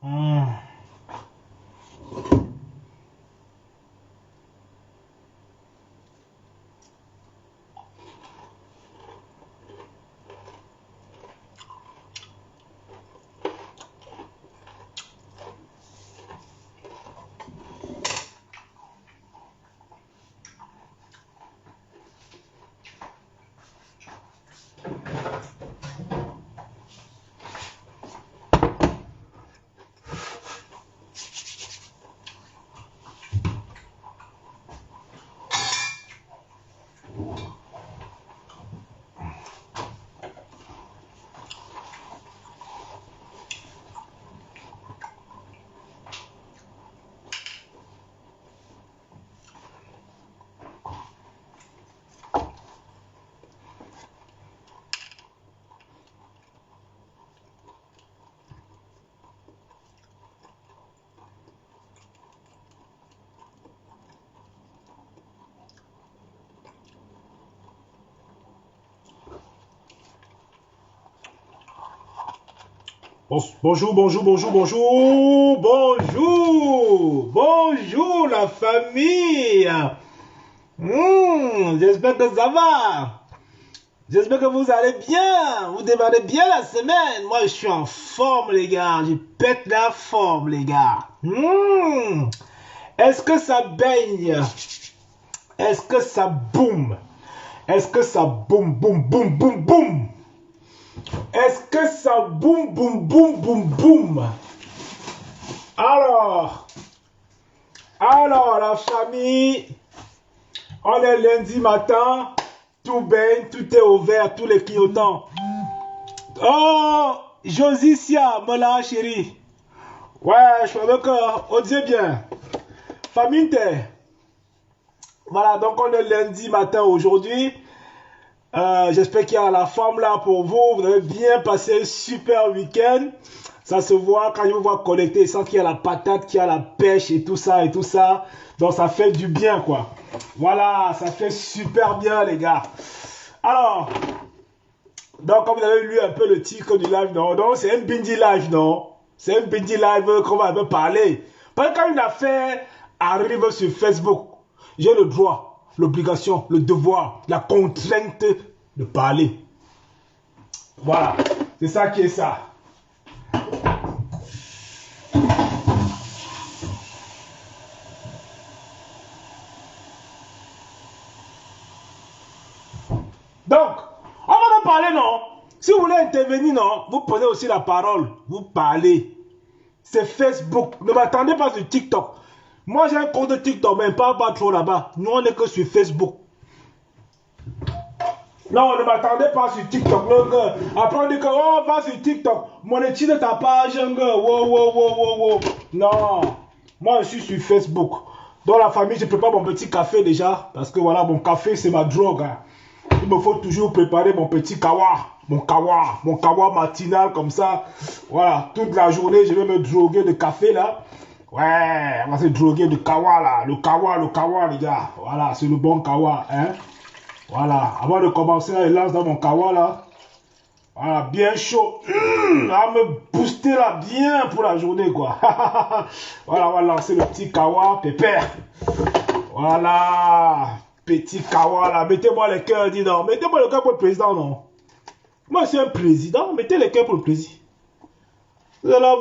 Hmm. Bonjour, bonjour, bonjour, bonjour, bonjour, bonjour la famille. J'espère que ça va. J'espère que vous allez bien. Vous démarrez bien la semaine. Moi, je suis en forme, les gars. Je pète la forme, les gars. Est-ce que ça baigne? Est-ce que ça boum? Est-ce que ça boum, boum, boum, boum, boum? Est-ce que ça boum, boum, boum, boum, boum? Alors, la famille, on est lundi matin, tout baigne, tout est ouvert, tous les clignotants. Oh, Josicia, Mola chérie. Ouais, je suis d'accord, on dit bien. Famille, voilà, donc on est lundi matin aujourd'hui. J'espère qu'il y a la forme là pour vous. Vous avez bien passé un super week-end. Ça se voit quand je vous vois connecté. Sans qu'il y a la patate, qu'il y a la pêche et tout ça et tout ça. Donc ça fait du bien quoi. Voilà, ça fait super bien les gars. Alors, donc comme vous avez lu un peu le titre du live, non, donc c'est un Bindi live, non? C'est un Bindi live qu'on va un peu parler. Parce que quand une affaire arrive sur Facebook, j'ai le droit, l'obligation, le devoir, la contrainte de parler. Voilà, c'est ça qui est ça. Donc, on va en parler, non? Si vous voulez intervenir, non, vous prenez aussi la parole, vous parlez. C'est Facebook. Ne m'attendez pas sur TikTok. Moi, j'ai un compte de TikTok, mais pas trop là-bas. Nous, on n'est que sur Facebook. Non, ne m'attendez pas sur TikTok. Après, on dit que, oh, va sur TikTok. Monétise ta page. Wow. Non. Moi, je suis sur Facebook. Dans la famille, je prépare mon petit café déjà. Parce que voilà, mon café, c'est ma drogue. Hein. Il me faut toujours préparer mon petit kawa. Mon kawa matinal comme ça. Voilà, toute la journée, je vais me droguer de café là. Ouais, on va se droguer de kawa là. Le kawa, les gars. Voilà, c'est le bon kawa. Hein. Voilà, avant de commencer, je lance dans mon kawa là. Voilà, bien chaud. À me booster là bien pour la journée quoi. Voilà, on va lancer le petit kawa pépère. Voilà, petit kawa là. Mettez-moi les cœurs, dis donc. Mettez-moi le cœur pour le président, non? Moi, je suis un président. Mettez les cœurs pour le président. Vous êtes là,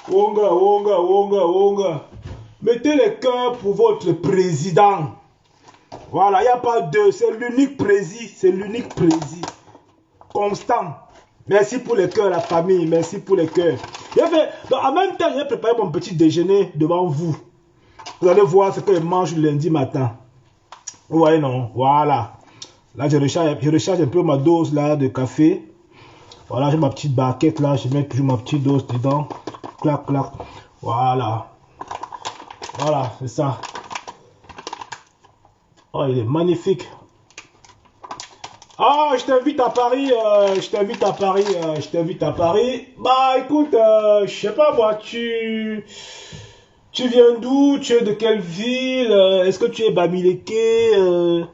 wonga. Mettez les cœurs pour votre président. Voilà, il n'y a pas deux. C'est l'unique président. C'est l'unique président. Constant. Merci pour les cœurs, la famille. Merci pour les cœurs. Donc, en même temps, j'ai préparé mon petit déjeuner devant vous. Vous allez voir ce que je mange le lundi matin. Vous voyez, non? Voilà. Là, je recharge un peu ma dose là, de café. Voilà, j'ai ma petite barquette là. Je mets toujours ma petite dose dedans. Clac. Voilà. Voilà, c'est ça. Oh, il est magnifique. Ah, je t'invite à Paris. Je t'invite à Paris. Bah, écoute, je sais pas moi, tu viens d'où? Tu es de quelle ville? Est-ce que tu es Bamileke?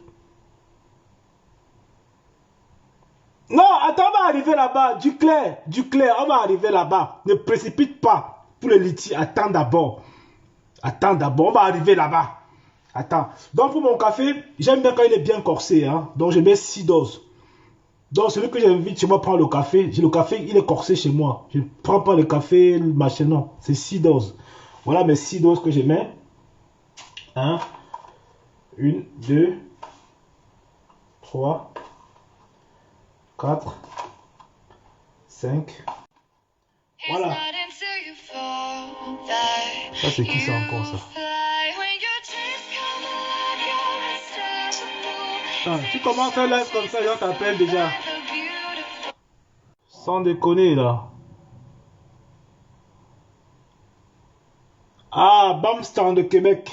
Non, attends, on va arriver là-bas. Du clair, on va arriver là-bas. Ne précipite pas pour le litiges. Attends d'abord. Attends d'abord, on va arriver là-bas. Attends. Donc pour mon café, j'aime bien quand il est bien corsé. Hein? Donc je mets 6 doses. Donc celui que j'invite chez moi prendre le café. Le café, il est corsé chez moi. Je ne prends pas le café, machin, non. C'est 6 doses. Voilà mes 6 doses que je mets. 1, 2, 3, 4, 5. Voilà. Ça c'est qui ça encore ça? Ah, tu commences un live comme ça, je t'appelle déjà. Sans déconner là. Ah, Bamstan de Québec.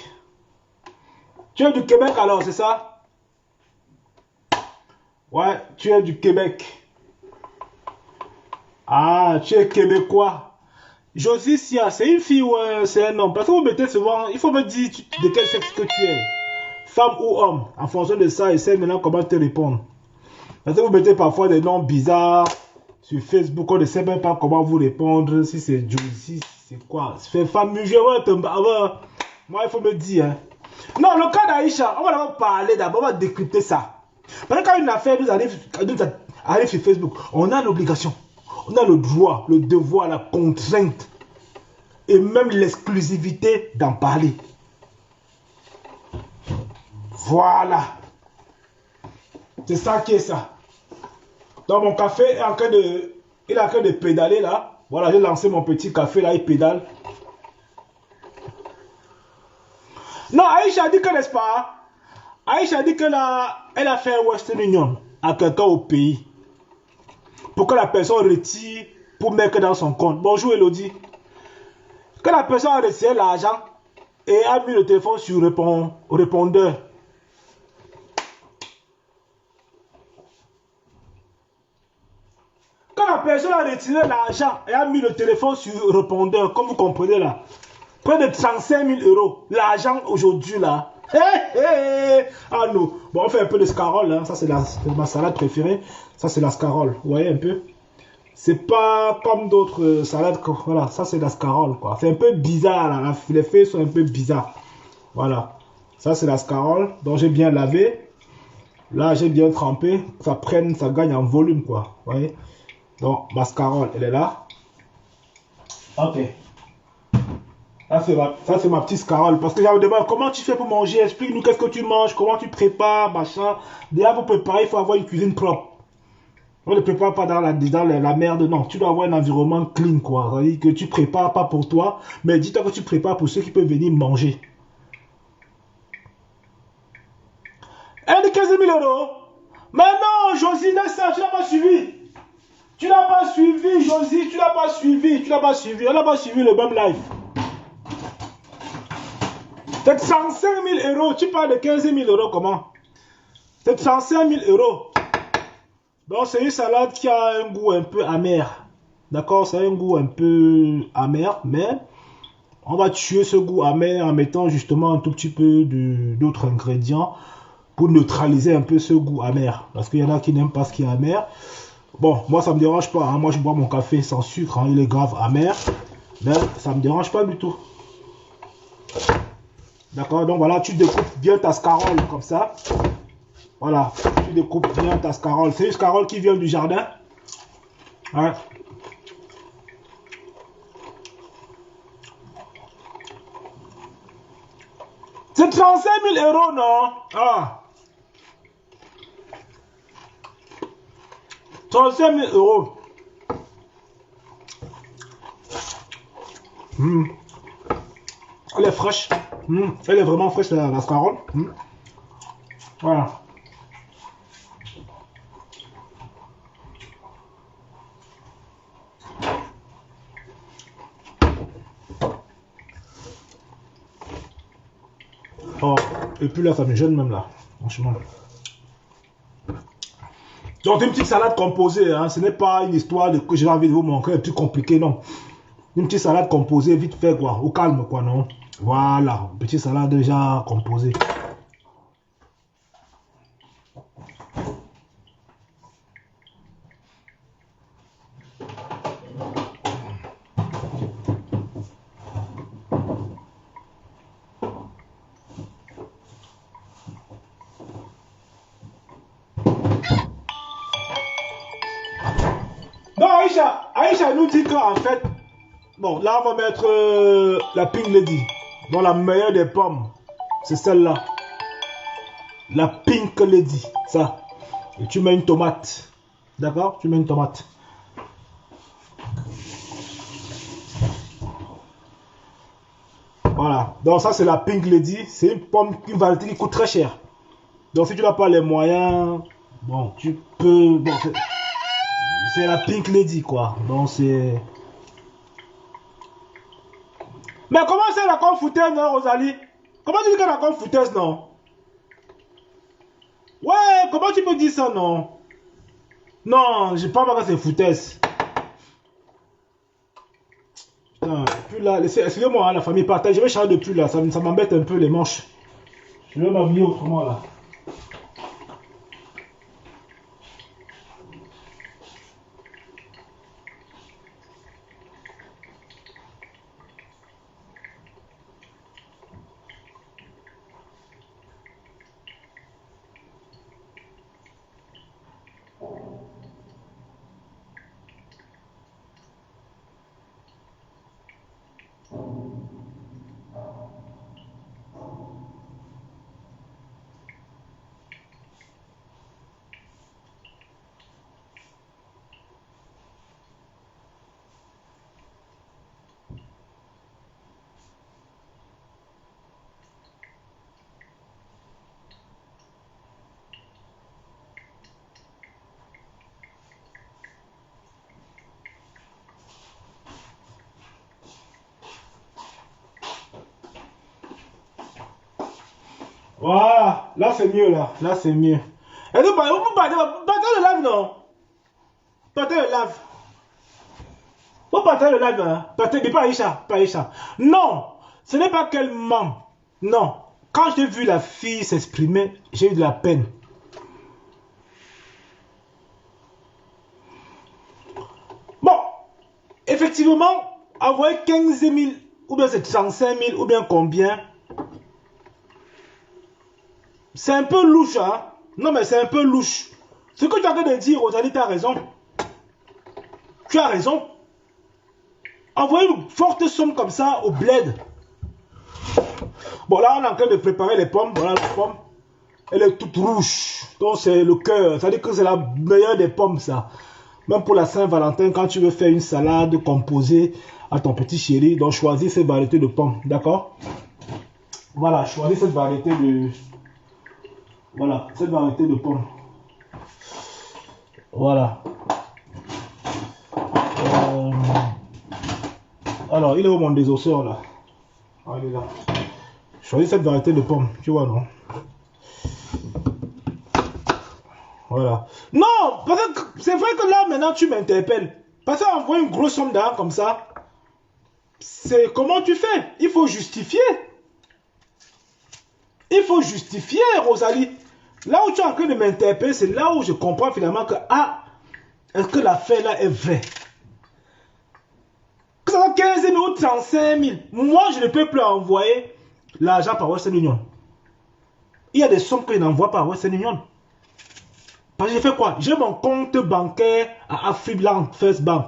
Tu es du Québec alors, c'est ça? Ouais, tu es du Québec. Ah, tu es québécois. Josie Sia, c'est une fille ou c'est un homme? Parce que vous mettez souvent, il faut me dire de quel sexe que tu es. Femme ou homme. En fonction de ça, essaie maintenant comment te répondre. Parce que vous mettez parfois des noms bizarres sur Facebook, on ne sait même pas comment vous répondre. Si c'est Josie, c'est quoi? C'est femme, moi il faut me dire. Hein. Non, le cas d'Aïcha, on va d'abord parler d'abord, on va décrypter ça. Parce que quand une affaire nous arrive sur Facebook, on a l'obligation, on a le droit, le devoir, la contrainte et même l'exclusivité d'en parler. Voilà. C'est ça qui est ça. Donc mon café est en train de, il est en train de pédaler là. Voilà, j'ai lancé mon petit café là, il pédale. Non, Aïcha a dit que, n'est-ce pas? Aïcha a dit que là, elle a fait un Western Union à quelqu'un au pays. Pour que la personne retire pour mettre dans son compte. Bonjour Elodie. Que la personne a retiré l'argent et a mis le téléphone sur répondeur. Quand la personne a retiré l'argent et a mis le téléphone sur répondeur, comme vous comprenez là, près de 35 000 euros. L'argent aujourd'hui là. Ah non. Bon, on fait un peu de scarole. Hein. Ça, c'est ma salade préférée. Ça, c'est la scarole. Vous voyez un peu? C'est pas comme d'autres salades. Voilà, ça, c'est la scarole. C'est un peu bizarre. Là. Les feuilles sont un peu bizarres. Voilà. Ça, c'est la scarole. Donc, j'ai bien lavé. Là, j'ai bien trempé. Ça prenne, ça gagne en volume. Quoi. Vous voyez? Donc, ma scarole, elle est là. Ok. Ça, c'est ma petite scarole. Parce que j'avais demandé comment tu fais pour manger. Explique-nous qu'est-ce que tu manges, comment tu prépares, machin. Déjà, pour préparer, il faut avoir une cuisine propre. On ne prépare pas dans la merde, non. Tu dois avoir un environnement clean, quoi. C'est-à-dire que tu prépares pas pour toi, mais dis-toi que tu prépares pour ceux qui peuvent venir manger. Elle dit 15 000 euros. Mais non, Josie, ça, tu n'as pas suivi. Tu n'as pas suivi, Josie, tu n'as pas suivi. Elle n'a pas suivi le même live. C'est 35 000 euros. Tu parles de 15 000 euros comment? C'est 35 000 euros. Donc c'est une salade qui a un goût un peu amer. D'accord? C'est un goût un peu amer. Mais on va tuer ce goût amer en mettant justement un tout petit peu d'autres ingrédients pour neutraliser un peu ce goût amer. Parce qu'il y en a qui n'aiment pas ce qui est amer. Bon, moi ça me dérange pas. Hein. Moi je bois mon café sans sucre. Hein. Il est grave amer. Mais ça me dérange pas du tout. D'accord, donc voilà, tu découpes bien ta scarole comme ça. Voilà, tu découpes bien ta scarole. C'est une scarole qui vient du jardin. Ouais. C'est 35 000 euros, non? Ah. 35 000 euros. Elle est fraîche. Elle est vraiment fraîche, la scarole. Voilà. Oh, et puis là, ça me gêne même là. Franchement. Donc, une petite salade composée. Hein, ce n'est pas une histoire que j'ai envie de vous montrer, plus compliqué, non. Une petite salade composée, vite fait, quoi. Au calme, quoi, non? Voilà. Une petite salade déjà composée. Aïcha nous dit qu'en fait, bon, là on va mettre la Pink Lady. Bon, la meilleure des pommes, c'est celle-là. La Pink Lady, ça. Et tu mets une tomate. D'accord? Tu mets une tomate. Voilà. Donc ça c'est la Pink Lady. C'est une pomme, une variété qui coûte très cher. Donc si tu n'as pas les moyens, bon, tu peux... Bon, c'est la Pink Lady, quoi. Donc c'est... Mais comment c'est la confouteuse, non, Rosalie? Comment tu dis qu'elle est la confouteuse, non? Ouais, comment tu peux dire ça, non? Non, j'ai pas marqué c'est foutaise. Putain, plus là, excusez-moi, hein, la famille partage. Je vais changer de plus là, ça m'embête un peu les manches. Je vais m'habiller autrement là. Voilà, là c'est mieux là c'est mieux. Et donc, vous partez le live, non? Partez le live. Vous partez le live, hein? Partez, mais pas Aïcha. Non, ce n'est pas qu'elle ment. Non, quand j'ai vu la fille s'exprimer, j'ai eu de la peine. Bon, effectivement, envoyer 15 000, ou bien c'est 35 000, ou bien combien? C'est un peu louche, hein? Non, mais c'est un peu louche. Ce que tu as en train de dire, Rosalie, tu as raison. Tu as raison. Envoyer une forte somme comme ça au bled. Bon, là, on est en train de préparer les pommes. Voilà la pomme. Elle est toute rouge. Donc, c'est le cœur. Ça veut dire que c'est la meilleure des pommes, ça. Même pour la Saint-Valentin, quand tu veux faire une salade composée à ton petit chéri, donc choisis cette variété de pommes. D'accord? Voilà, choisis cette variété de... Voilà, cette variété de pommes. Voilà. Alors, il est où mon désosseur là? Ah, il est là. Choisis cette variété de pommes, tu vois, non? Voilà. Non, parce que c'est vrai que là, maintenant, tu m'interpelles. Parce qu'envoyer une grosse somme d'argent comme ça, c'est comment tu fais? Il faut justifier. Il faut justifier, Rosalie. Là où tu es en train de m'interpeller, c'est là où je comprends finalement que, ah, est-ce que l'affaire là est vraie? Que ça va 15 000 ou 35 000. Moi, je ne peux plus envoyer l'argent par Western Union. Il y a des sommes que je n'envoie pas à Western Union. Parce que j'ai fait quoi? J'ai mon compte bancaire à Afriland First Bank.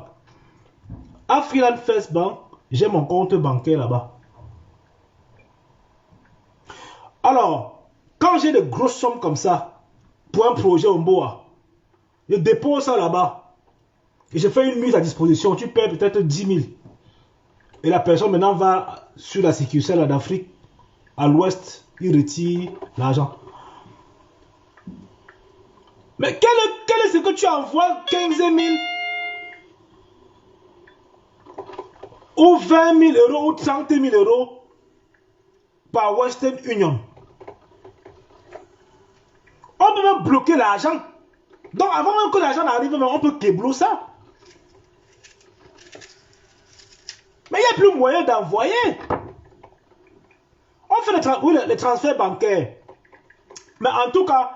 Afriland First Bank, j'ai mon compte bancaire là-bas. Alors, quand j'ai de grosses sommes comme ça, pour un projet au Mboa, je dépose ça là-bas. Et je fais une mise à disposition. Tu paies peut-être 10 000. Et la personne maintenant va sur la succursale d'Afrique, à l'ouest, il retire l'argent. Mais quel est ce que tu envoies 15 000 ou 20 000 euros ou 30 000 euros par Western Union? On peut même bloquer l'argent. Donc avant même que l'argent n'arrive, on peut kéblo ça. Mais il n'y a plus moyen d'envoyer. On fait les transferts bancaires. Mais en tout cas,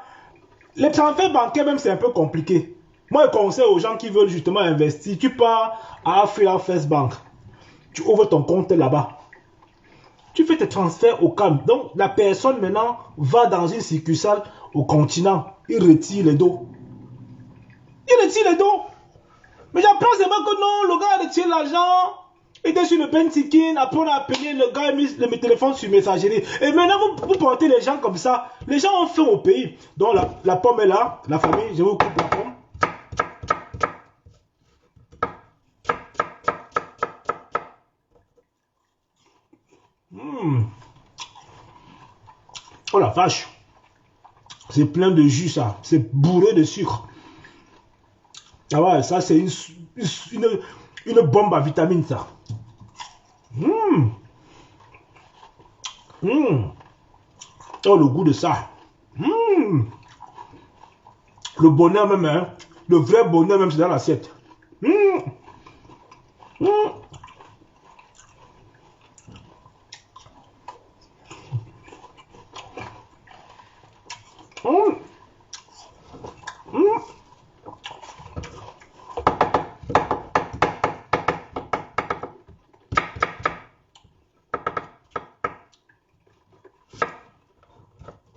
les transferts bancaires même c'est un peu compliqué. Moi je conseille aux gens qui veulent justement investir. Tu pars à Afriland First Bank. Tu ouvres ton compte là-bas. Tu fais tes transferts au calme. Donc la personne maintenant va dans une succursale au continent. Il retire les dos. Il retire les dos. Mais j'apprends seulement que non, le gars a retiré l'argent. Il était sur le Pentikin. Après, on a appelé le gars et mis le téléphone sur messagerie. Et maintenant, vous portez les gens comme ça. Les gens ont faim au pays. Donc, la pomme est là. La famille, je vous coupe la pomme. Oh la vache. C'est plein de jus, ça. C'est bourré de sucre. Ah ouais, ça, c'est une bombe à vitamines, ça. Oh, le goût de ça. Le bonheur même, hein. Le vrai bonheur même, c'est dans l'assiette.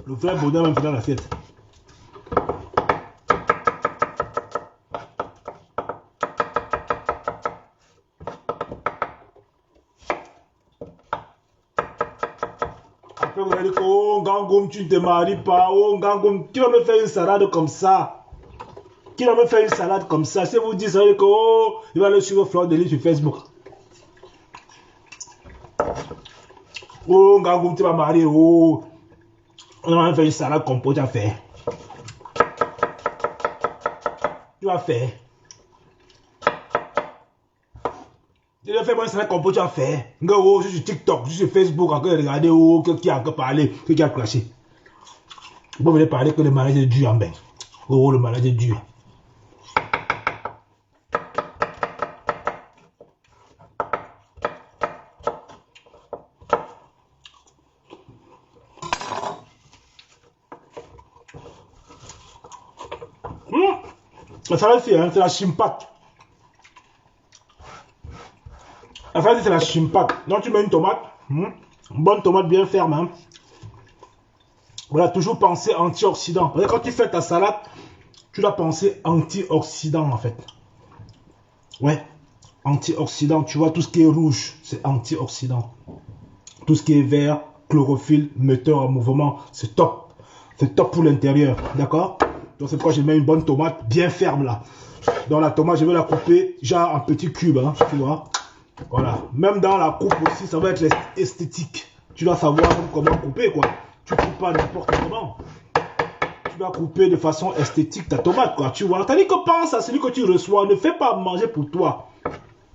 Le vrai bonheur même, c'est dans l'assiette. Après, vous allez dire que, oh, Gangoum, tu ne te maries pas. Oh, Gangoum, qui va me faire une salade comme ça? Qui va me faire une salade comme ça? Si vous dites, ça veut dire que, oh, il va aller suivre Fleur de Lys sur Facebook. Oh, Gangoum, tu vas marier. Oh, on va me faire une salade comme tu as fait. Tu vas faire. Je vais faire moi une salade comme tu as fait. Oh, je suis sur TikTok, je suis sur Facebook, encore regarder oh, qui a encore parlé, qui a clashé. Vous voulez parler que le mariage est dur en bain. Oh, le mariage est dur. La salade, c'est la chimpak. La salade, c'est la chimpak. Donc, tu mets une tomate. Une bonne tomate bien ferme. Hein. Voilà, toujours penser antioxydant. Quand tu fais ta salade, tu dois penser antioxydant, en fait. Ouais, antioxydant. Tu vois, tout ce qui est rouge, c'est antioxydant. Tout ce qui est vert, chlorophylle, moteur en mouvement, c'est top. C'est top pour l'intérieur. D'accord? Donc, c'est pourquoi je mets une bonne tomate bien ferme, là. Dans la tomate, je vais la couper, genre en petits cubes, hein, tu vois. Voilà. Même dans la coupe aussi, ça va être esthétique. Tu dois savoir comment couper, quoi. Tu coupes pas n'importe comment. Tu dois couper de façon esthétique ta tomate, quoi. Tu vois. Tandis que pense à celui que tu reçois. Ne fais pas manger pour toi.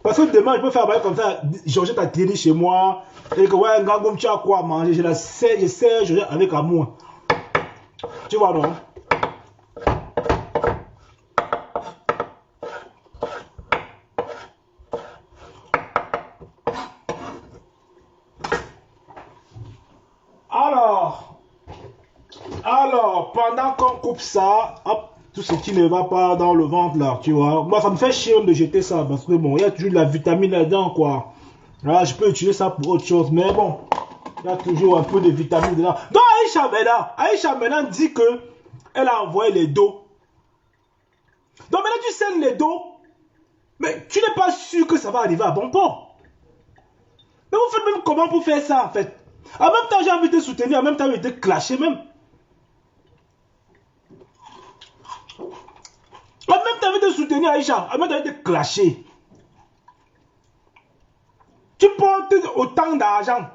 Parce que demain, je peux faire comme ça. Georgette a télé chez moi. Et que, ouais, Gangoum, tu as quoi à manger? Je sais, Georgette avec amour. Tu vois, non? Alors, pendant qu'on coupe ça, hop, tout ce qui ne va pas dans le ventre là, tu vois. Moi, ça me fait chier de jeter ça parce que bon, il y a toujours de la vitamine là-dedans, quoi. Là, je peux utiliser ça pour autre chose, mais bon, il y a toujours un peu de vitamine dedans. Donc, Aïcha maintenant dit que elle a envoyé les dos. Donc, maintenant, tu scelles les dos, mais tu n'es pas sûr que ça va arriver à bon port. Mais vous faites même comment pour faire ça, en fait? En même temps, j'ai envie de te soutenir, en même temps, j'ai envie de te clasher même. En même temps, tu as envie de soutenir Aïcha, en même temps, tu as envie de clasher. Tu portes autant d'argent.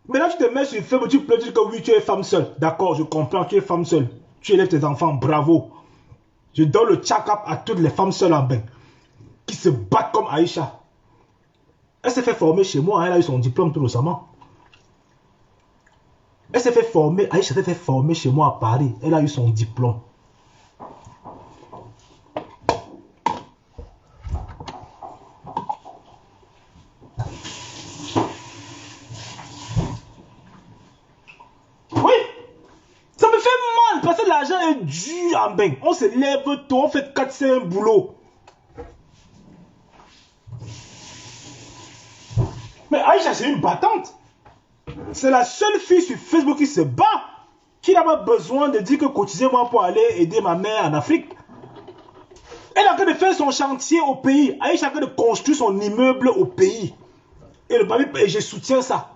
Maintenant, tu te mets sur Facebook, tu peux dire que oui, tu es femme seule. D'accord, je comprends, tu es femme seule. Tu élèves tes enfants, bravo. Je donne le check-up à toutes les femmes seules en bain qui se battent comme Aïcha. Elle s'est fait former chez moi, elle a eu son diplôme tout récemment. Elle s'est fait former, Aïcha s'est fait former chez moi à Paris. Elle a eu son diplôme. Oui, ça me fait mal parce que l'argent est dur en bain. On se lève tôt, on fait 4-5 boulots. Mais Aïcha, c'est une battante. C'est la seule fille sur Facebook qui se bat, qui n'a pas besoin de dire que cotisez-moi pour aller aider ma mère en Afrique. Elle est en train de faire son chantier au pays. Aïcha est en train de construire son immeuble au pays. Et le baby, et je soutiens ça.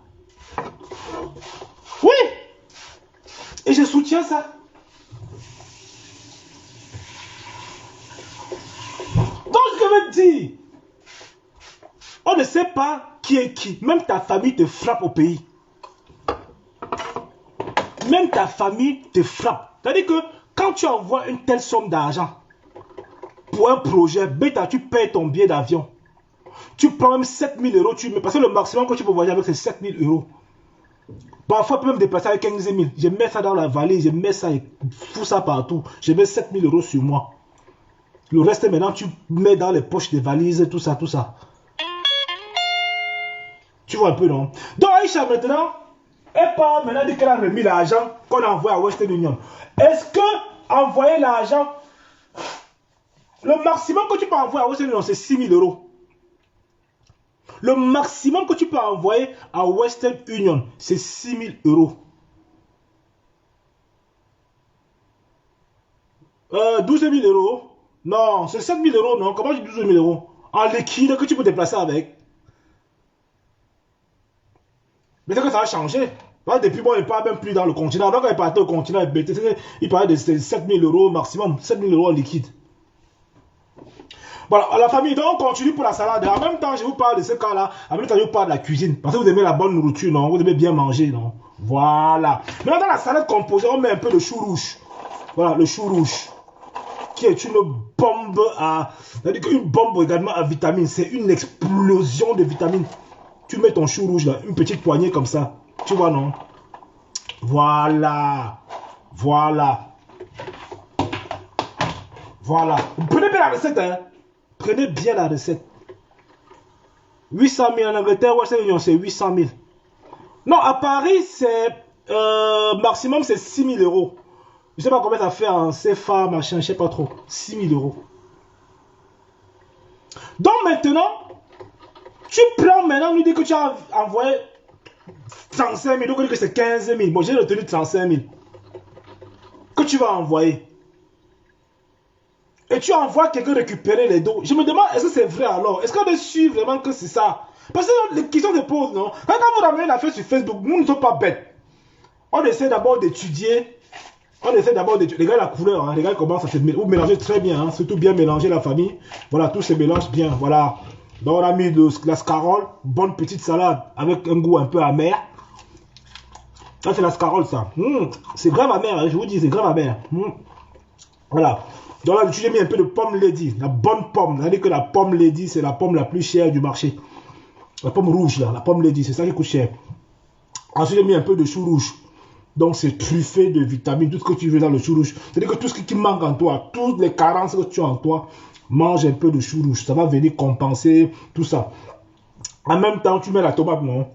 Oui. Et je soutiens ça. Donc, je veux dire, on ne sait pas qui est qui. Même ta famille te frappe au pays. Même ta famille te frappe. C'est-à-dire que quand tu envoies une telle somme d'argent pour un projet, bêta, tu payes ton billet d'avion. Tu prends même 7000 euros, tu mets, parce que le maximum que tu peux voyager avec, c'est 7000 euros. Parfois, tu peux même déplacer avec 15 000. Je mets ça dans la valise, je mets ça et fous ça partout. Je mets 7000 euros sur moi. Le reste, maintenant, tu mets dans les poches des valises, tout ça, tout ça. Tu vois un peu, non? Donc, Aïcha, maintenant, elle part maintenant dire qu'elle a remis l'argent qu'on a envoyé à Western Union. Est-ce que envoyer l'argent, le maximum que tu peux envoyer à Western Union, c'est 6000 euros. Le maximum que tu peux envoyer à Western Union, c'est 6000 euros. 12 000 euros. Non, c'est 7 000 euros, non. Comment je dis 12 000 euros? En liquide que tu peux déplacer avec. Mais c'est que ça a changé. Depuis moi, il ne parle même plus dans le continent. Avant, quand il partait au continent, il parlait de 7 000 euros maximum. 7 000 euros en liquide. Voilà, à la famille, donc on continue pour la salade. En même temps, je vous parle de ce cas-là. En même temps, je vous parle de la cuisine. Parce que vous aimez la bonne nourriture, non? Vous aimez bien manger, non? Voilà. Maintenant, dans la salade composée, on met un peu de chou rouge. Voilà, le chou rouge. Qui est une bombe à... C'est-à-dire une bombe également à vitamines. C'est une explosion de vitamines. Tu mets ton chou rouge là, une petite poignée comme ça. Tu vois, non? Voilà. Voilà. Voilà. Prenez bien la recette, hein? Prenez bien la recette. 800 000 en Angleterre, c'est 800 000. Non, à Paris, c'est maximum, c'est 6 000 euros. Je ne sais pas combien ça fait en CFA, machin, je ne sais pas trop. 6 000 euros. Donc maintenant, tu prends maintenant, nous dit que tu as envoyé 35 000, donc on dit que c'est 15 000. Bon, j'ai retenu 35 000. Que tu vas envoyer. Et tu envoies quelqu'un récupérer les dos. Je me demande, est-ce que c'est vrai alors? Est-ce qu'on est sûr vraiment que c'est ça? Parce que les questions se posent, non? Quand vous ramenez une affaire sur Facebook, nous ne sommes pas bêtes. On essaie d'abord d'étudier. On essaie d'abord d'étudier. Regarde la couleur, hein. Regarde comment ça se mélange. Vous mélangez très bien, hein. Surtout bien mélanger la famille. Voilà, tout se mélange bien. Voilà. Donc on a mis la scarole. Bonne petite salade avec un goût un peu amer. Ça, c'est la scarole, ça. C'est grave amer, hein. Je vous dis, c'est grave amer. Voilà. Donc là, j'ai mis un peu de pomme lady, la bonne pomme. C'est-à-dire que la pomme lady, c'est la pomme la plus chère du marché. La pomme rouge, là, la pomme lady, c'est ça qui coûte cher. Ensuite, j'ai mis un peu de chou rouge. Donc, c'est truffé de vitamines, tout ce que tu veux dans le chou rouge. C'est-à-dire que tout ce qui manque en toi, toutes les carences que tu as en toi, mange un peu de chou rouge. Ça va venir compenser tout ça. En même temps, tu mets la tomate, non?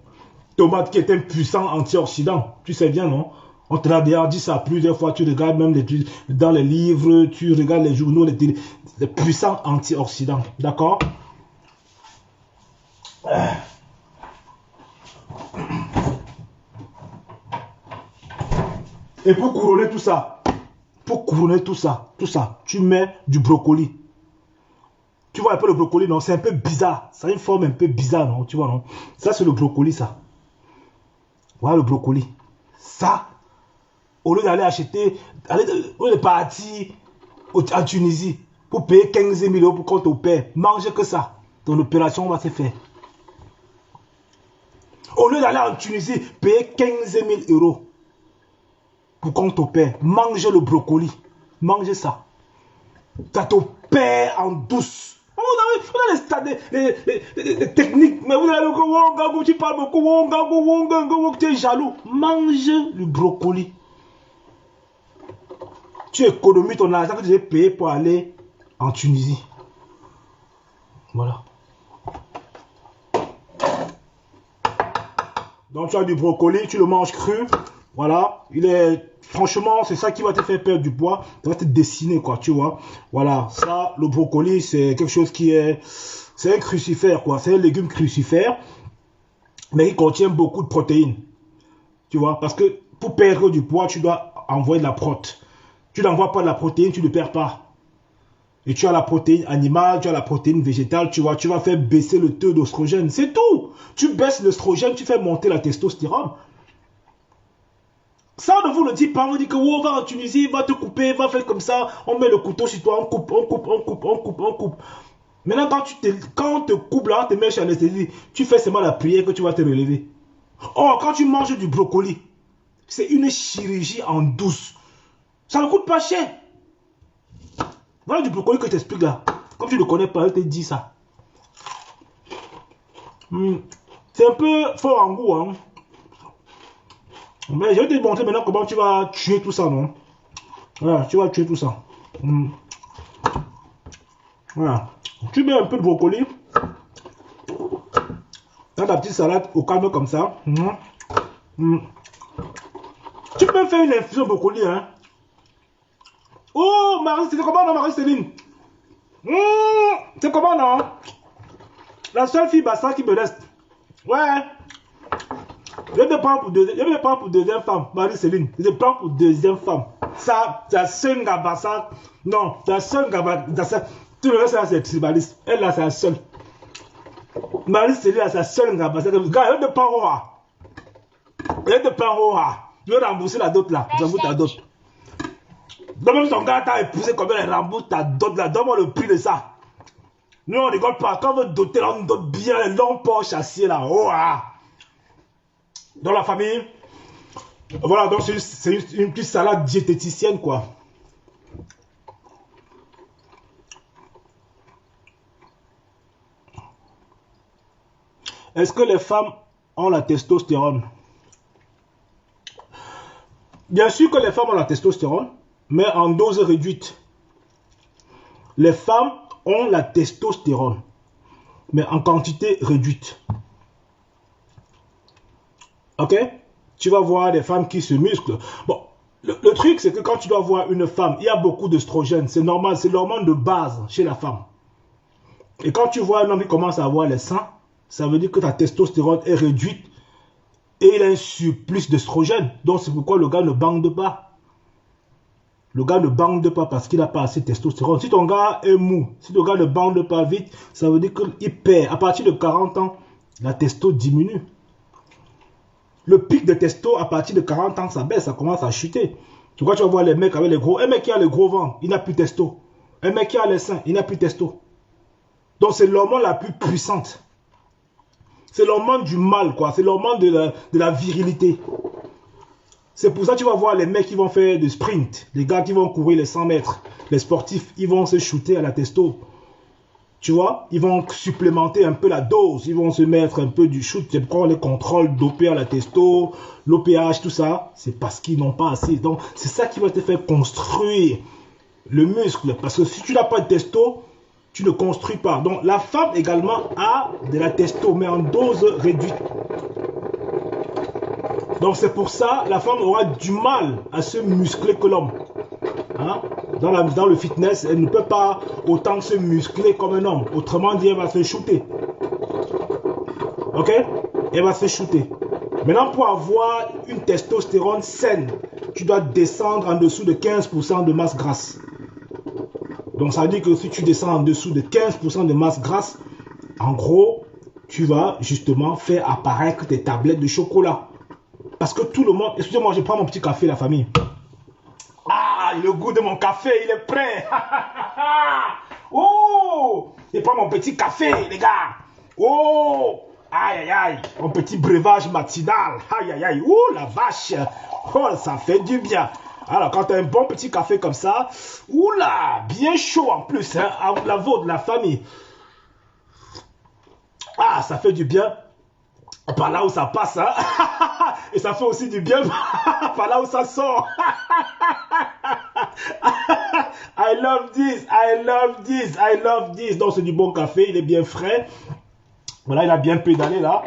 Tomate qui est un puissant antioxydant. Tu sais bien, non? On te l'a déjà dit ça plusieurs fois, tu regardes même dans les livres, tu regardes les journaux, les puissants antioxydants. D'accord? Et pour couronner tout ça, tu mets du brocoli. Tu vois un peu le brocoli, non? C'est un peu bizarre. Ça a une forme un peu bizarre, non? Tu vois, non? Ça, c'est le brocoli, ça. Voilà le brocoli. Ça, au lieu d'aller acheter, au lieu de partir en Tunisie pour payer 15 000 euros pour qu'on t'opère, mange que ça. Ton opération va se faire. Au lieu d'aller en Tunisie, payer 15 000 euros pour qu'on t'opère, mange le brocoli. Mange ça. Ça t'opère en douce. Vous avez les techniques, mais vous avez le tu parles beaucoup, tu es jaloux. Mange le brocoli. Tu économises ton argent que tu devais payer pour aller en Tunisie. Voilà. Donc tu as du brocoli, tu le manges cru. Voilà. Franchement, c'est ça qui va te faire perdre du poids. Ça va te dessiner, quoi, tu vois. Voilà. Ça, le brocoli, c'est quelque chose qui est... C'est un crucifère, quoi. C'est un légume crucifère. Mais il contient beaucoup de protéines. Tu vois. Parce que pour perdre du poids, tu dois envoyer de la protéine. Tu n'envoies pas de la protéine, tu ne perds pas. Et tu as la protéine animale, tu as la protéine végétale, tu vois, tu vas faire baisser le taux d'oestrogène. C'est tout. Tu baisses l'oestrogène, tu fais monter la testostérone. Ça, on ne vous le dit pas. On vous dit que oh, va en Tunisie, va te couper, va faire comme ça. On met le couteau sur toi, on coupe, on coupe, on coupe, on coupe, on coupe. Maintenant, quand on te coupe là, on te met chez anesthésie, tu fais seulement la prière que tu vas te relever. Oh, quand tu manges du brocoli, c'est une chirurgie en douce. Ça ne coûte pas cher. Voilà du brocoli que je t'explique là. Comme tu ne le connais pas, je te dis ça. C'est un peu fort en goût. Hein. Mais je vais te montrer maintenant comment tu vas tuer tout ça, non? Voilà, tu vas tuer tout ça. Voilà. Tu mets un peu de brocoli dans ta petite salade au calme comme ça. Tu peux faire une infusion de brocoli, hein? Oh, Marie, c'est comment, non, Marie-Céline? C'est comment, non? La seule fille bassa qui me reste. Ouais. Je vais me prendre pour deuxième femme, Marie-Céline. Je vais me prendre pour deuxième femme. Ça, la seule gabassa. Non, la seule gabassa. Tout le reste, là, c'est tribaliste. Elle, là, c'est la seule. Marie-Céline, là, c'est la seule gabassa. Regarde, elle ne prend pas. Elle ne prend pas. Je vais rembourser la dot, là. Je rembourse ta dot. Donne-moi ton gars, t'as épousé combien elle rembourse ta dot, là. Donne-moi le prix de ça. Nous, on ne rigole pas. Quand on veut doter, là, on dote bien les longs poches acier, là. Oh, ah. Dans la famille, voilà, donc c'est une petite salade diététicienne, quoi. Est-ce que les femmes ont la testostérone? Bien sûr que les femmes ont la testostérone, mais en dose réduite. Les femmes ont la testostérone, mais en quantité réduite. Ok? Tu vas voir des femmes qui se musclent. Bon, le truc, c'est que quand tu dois voir une femme, il y a beaucoup d'œstrogènes. C'est normal, c'est l'hormone de base chez la femme. Et quand tu vois un homme qui commence à avoir les seins, ça veut dire que ta testostérone est réduite et il a un surplus d'œstrogènes. Donc c'est pourquoi le gars ne bande pas. Le gars ne bande pas parce qu'il n'a pas assez de testostérone. Si ton gars est mou, si ton gars ne bande pas vite, ça veut dire qu'il perd. À partir de 40 ans, la testo diminue. Le pic de testo, à partir de 40 ans, ça baisse, ça commence à chuter. Tu vois, tu vas voir les mecs avec les gros. Un mec qui a le gros ventre, il n'a plus de testo. Un mec qui a les seins, il n'a plus de testo. Donc c'est l'hormone la plus puissante. C'est l'hormone du mal, quoi. C'est l'hormone de la virilité. C'est pour ça que tu vas voir les mecs qui vont faire du sprint. Les gars qui vont courir les 100 mètres. Les sportifs, ils vont se shooter à la testo. Tu vois, ils vont supplémenter un peu la dose. Ils vont se mettre un peu du shoot. C'est pourquoi les contrôles dopés à la testo, l'OPH, tout ça. C'est parce qu'ils n'ont pas assez. Donc, c'est ça qui va te faire construire le muscle. Parce que si tu n'as pas de testo, tu ne construis pas. Donc, la femme également a de la testo, mais en dose réduite. Donc, c'est pour ça la femme aura du mal à se muscler que l'homme. Hein? Dans le fitness, elle ne peut pas autant se muscler comme un homme. Autrement dit, elle va se shooter. Ok? Elle va se shooter. Maintenant, pour avoir une testostérone saine, tu dois descendre en dessous de 15% de masse grasse. Donc, ça veut dire que si tu descends en dessous de 15% de masse grasse, en gros, tu vas justement faire apparaître tes tablettes de chocolat. Parce que tout le monde... Excusez-moi, je prends mon petit café, la famille. Ah, le goût de mon café, il est prêt. Oh, je prends mon petit café, les gars. Oh, aïe, aïe, aïe. Mon petit breuvage matinal. Aïe, aïe, aïe. Oh, la vache. Oh, ça fait du bien. Alors, quand tu as un bon petit café comme ça, oula, bien chaud en plus, hein, la vôtre, la famille. Ah, ça fait du bien. Par là où ça passe, hein. Et ça fait aussi du bien par là où ça sort. I love this, I love this, I love this. Donc c'est du bon café, il est bien frais. Voilà, il a bien pédalé là.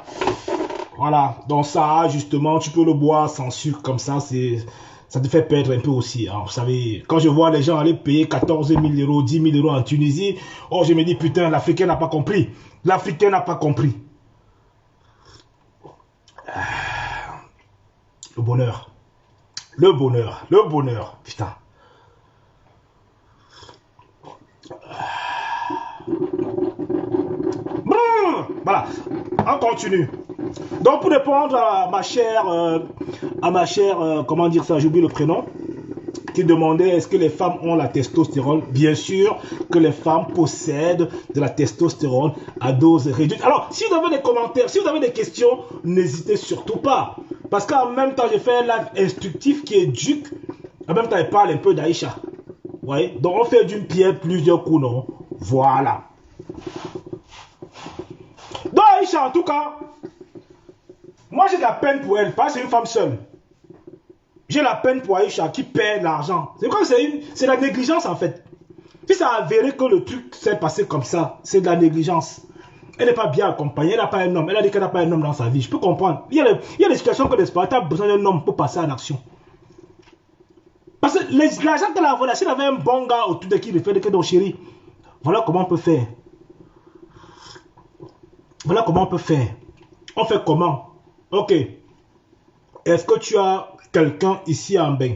Voilà, donc ça justement, tu peux le boire sans sucre comme ça, ça te fait perdre un peu aussi. Hein. Vous savez, quand je vois les gens aller payer 14 000 euros, 10 000 euros en Tunisie, oh je me dis putain, l'Africain n'a pas compris. L'Africain n'a pas compris. Le bonheur. Le bonheur. Le bonheur. Putain. Voilà, on continue. Donc, pour répondre à ma chère, comment dire ça, j'oublie le prénom, qui demandait est-ce que les femmes ont la testostérone. Bien sûr que les femmes possèdent de la testostérone à dose réduite. Alors, si vous avez des commentaires, si vous avez des questions, n'hésitez surtout pas. Parce qu'en même temps, j'ai fait un live instructif qui éduque. En même temps, il parle un peu d'Aïcha. Vous voyez? Donc, on fait d'une pierre plusieurs coups, non? Voilà. Donc, Aïcha, en tout cas, moi, j'ai de la peine pour elle, parce que c'est une femme seule. J'ai la peine pour Aïcha qui perd l'argent. C'est comme c'est la négligence en fait. Si ça a avéré que le truc s'est passé comme ça, c'est de la négligence. Elle n'est pas bien accompagnée, elle n'a pas un homme. Elle a dit qu'elle n'a pas un homme dans sa vie. Je peux comprendre. Il y a des situations que l'exploitant a besoin d'un homme pour passer en action. Parce que l'argent qu'elle a volé, s'il avait un bon gars autour de qui, le fait de que donc chérie, voilà comment on peut faire. Voilà comment on peut faire. On fait comment? Ok. Est-ce que tu as quelqu'un ici en bain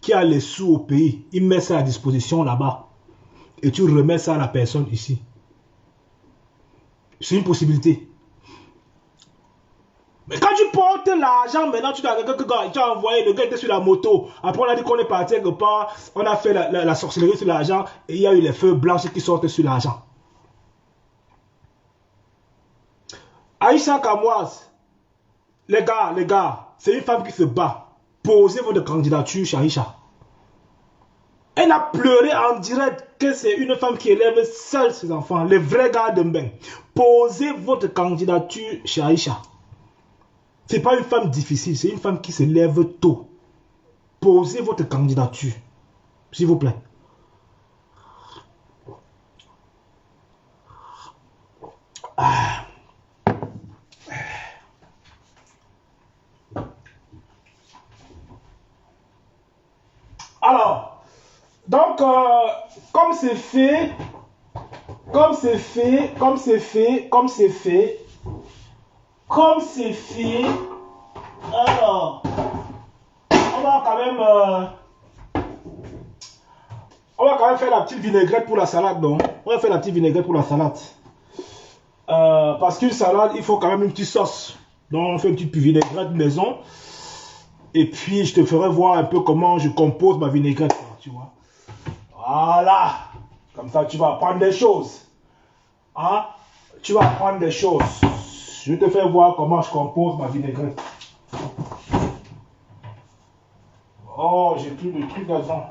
qui a les sous au pays, il met ça à disposition là-bas et tu remets ça à la personne ici? C'est une possibilité. Mais quand tu portes l'argent, maintenant tu as envoyé, le gars était sur la moto, après on a dit qu'on est parti quelque part, on a fait la sorcellerie sur l'argent et il y a eu les feux blanches qui sortent sur l'argent. Aïcha Kamoise, les gars, c'est une femme qui se bat. Posez votre candidature chez Aïcha. Elle a pleuré en direct que c'est une femme qui élève seule ses enfants, les vrais gars de bain. Posez votre candidature chez Aïcha. Ce n'est pas une femme difficile, c'est une femme qui se lève tôt. Posez votre candidature, s'il vous plaît. Alors, donc, comme c'est fait, alors, on va quand même faire la petite vinaigrette pour la salade, non? On va faire la petite vinaigrette pour la salade. Parce qu'une salade, il faut quand même une petite sauce. Donc, on fait une petite vinaigrette maison. Et puis, je te ferai voir un peu comment je compose ma vinaigrette, tu vois. Voilà. Comme ça, tu vas apprendre des choses. Hein? Tu vas apprendre des choses. Je te fais voir comment je compose ma vinaigrette. Oh, j'ai plus de trucs là-dedans.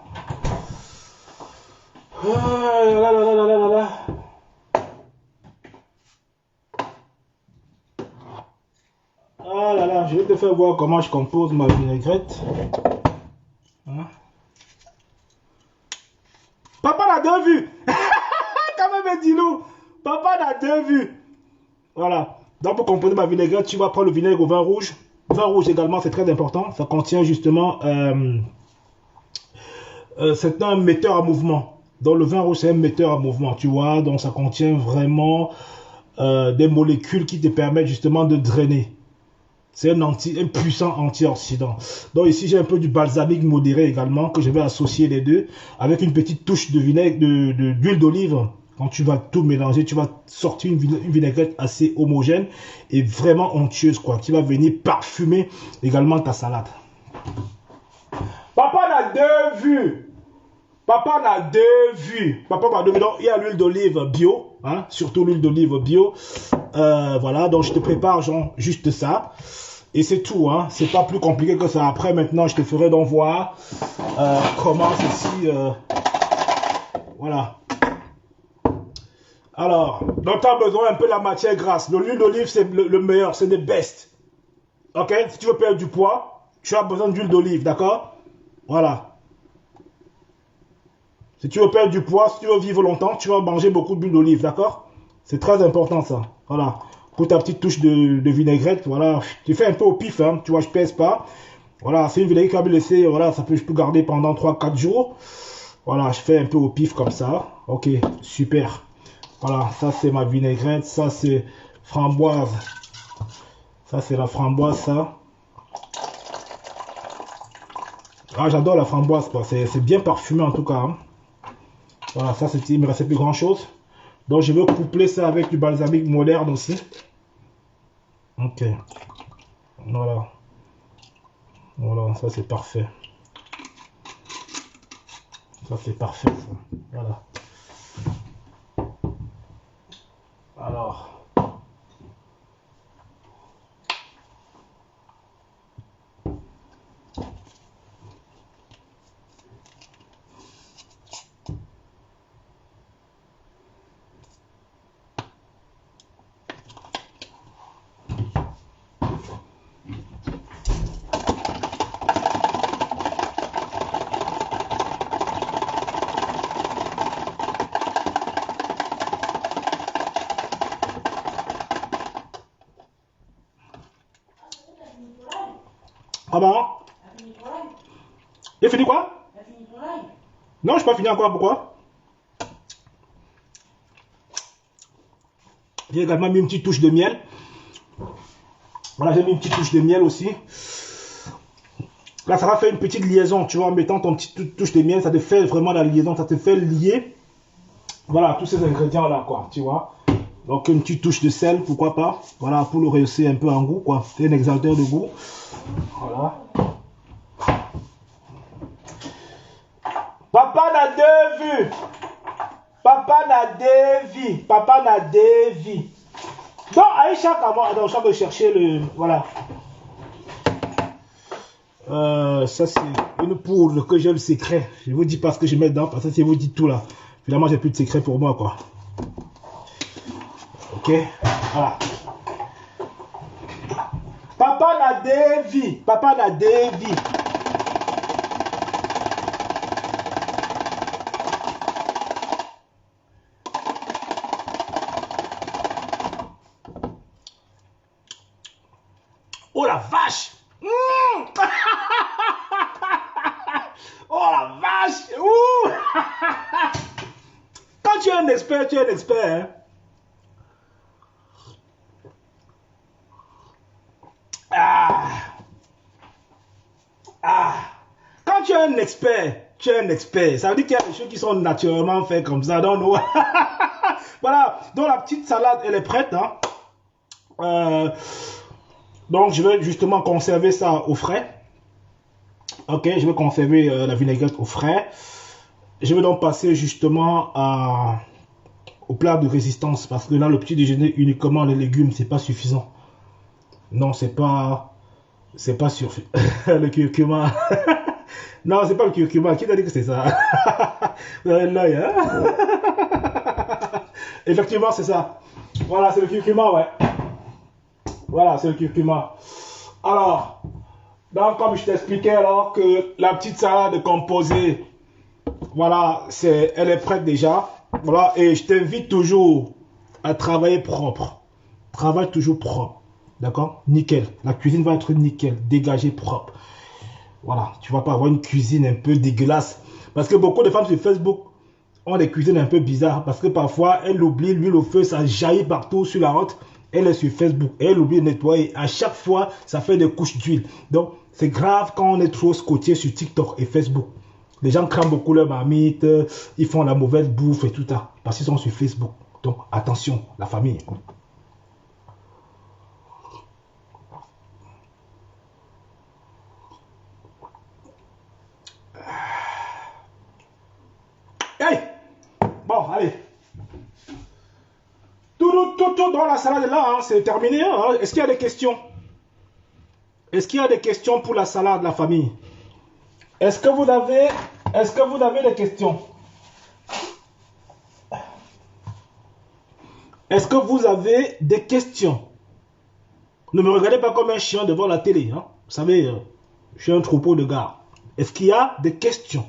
Ah là là, je vais te faire voir comment je compose ma vinaigrette. Hein? Papa n'a deux vues. Quand même, dis-nous. Papa n'a deux vues. Voilà. Donc, pour composer ma vinaigrette, tu vas prendre le vinaigre au vin rouge. Le vin rouge également, c'est très important. Ça contient justement... c'est un metteur à mouvement. Donc, le vin rouge, c'est un metteur à mouvement, tu vois. Donc, ça contient vraiment des molécules qui te permettent justement de drainer. C'est un puissant antioxydant. Donc ici, j'ai un peu du balsamique modéré également, que je vais associer les deux, avec une petite touche de vinaigre, d'huile d'olive. Quand tu vas tout mélanger, tu vas sortir une vinaigrette assez homogène et vraiment onctueuse, quoi, qui va venir parfumer également ta salade. Papa n'a deux vues. Papa n'a deux vues. Papa m'a donné, donc il y a l'huile d'olive bio, hein, surtout l'huile d'olive bio. Voilà, donc je te prépare genre, juste ça. Et c'est tout, hein. C'est pas plus compliqué que ça. Après, maintenant, je te ferai donc voir comment ceci... voilà. Alors, donc tu as besoin un peu de la matière grasse. L'huile d'olive, c'est le meilleur, c'est le best. Ok? Si tu veux perdre du poids, tu as besoin d'huile d'olive, d'accord? Voilà. Si tu veux perdre du poids, si tu veux vivre longtemps, tu vas manger beaucoup d'huile d'olive, d'accord? C'est très important ça. Voilà. Pour ta petite touche de vinaigrette, voilà. Tu fais un peu au pif, hein. Tu vois, je pèse pas. Voilà, c'est une vinaigrette qui va me laisser, voilà, je peux garder pendant 3-4 jours. Voilà, je fais un peu au pif comme ça. Ok, super. Voilà, ça c'est ma vinaigrette, ça c'est framboise. Ça c'est la framboise, ça. Ah, j'adore la framboise, quoi. C'est bien parfumé en tout cas, hein. Voilà, ça c'est, il me restait plus grand chose. Donc, je veux coupler ça avec du balsamique moderne aussi. Ok. Voilà. Voilà, ça c'est parfait. Ça c'est parfait. Ça. Voilà. Alors. Comment? J'ai fini quoi? Non, je n'ai pas fini encore. Pourquoi? J'ai également mis une petite touche de miel. Voilà, j'ai mis une petite touche de miel aussi. Là, ça va faire une petite liaison, tu vois, en mettant ton petite touche de miel, ça te fait vraiment la liaison, ça te fait lier, voilà, tous ces ingrédients-là, quoi, tu vois. Donc, une petite touche de sel, pourquoi pas, voilà, pour le rehausser un peu en goût, quoi, c'est un exalteur de goût, voilà. Papa n'a deux vues. Papa n'a deux vies. Papa n'a deux vies. Donc, Aïcha, comment? Je vais chercher le. Voilà. Ça, c'est une poudre que j'ai le secret. Je vous dis pas ce que je mets dedans, parce que si vous dites tout là, finalement, j'ai plus de secret pour moi, quoi. Ok? Voilà. Papa n'a deux vies. Papa n'a deux vies. Oh la vache! Oh la vache! Ouh. Quand tu es un expert, tu es un expert. Hein? Ah. Ah. Quand tu es un expert, tu es un expert. Ça veut dire qu'il y a des choses qui sont naturellement faites comme ça. Donc, nous... Voilà. Donc, la petite salade, elle est prête. Hein? Donc, je vais justement conserver ça au frais. Ok, je vais conserver la vinaigrette au frais. Je vais donc passer justement au plat de résistance. Parce que là, le petit déjeuner, uniquement les légumes, c'est pas suffisant. Non, c'est pas suffisant. Le curcuma. Non, c'est pas le curcuma. Qui t'a dit que c'est ça? L'œil, hein? Effectivement, c'est ça. Voilà, c'est le curcuma, ouais. Voilà, c'est le curcuma. Alors, donc comme je t'expliquais alors que la petite salade composée, voilà, elle est prête déjà. Voilà, et je t'invite toujours à travailler propre. Travaille toujours propre. D'accord? Nickel. La cuisine va être nickel, dégagée, propre. Voilà, tu vas pas avoir une cuisine un peu dégueulasse. Parce que beaucoup de femmes sur Facebook ont des cuisines un peu bizarres. Parce que parfois, elles oublient l'huile au feu, ça jaillit partout sur la route. Elle est sur Facebook, elle oublie de nettoyer. À chaque fois, ça fait des couches d'huile. Donc, c'est grave quand on est trop scotché sur TikTok et Facebook. Les gens crament beaucoup leur marmite, ils font la mauvaise bouffe et tout ça. Parce qu'ils sont sur Facebook. Donc, attention, la famille. Hey! Bon, allez. Tout dans la salade là, hein, c'est terminé. Hein. Est-ce qu'il y a des questions? Est-ce qu'il y a des questions pour la salade, la famille? Est-ce que vous avez des questions? Est-ce que vous avez des questions? Ne me regardez pas comme un chien devant la télé. Hein. Vous savez, je suis un troupeau de gars. Est-ce qu'il y a des questions?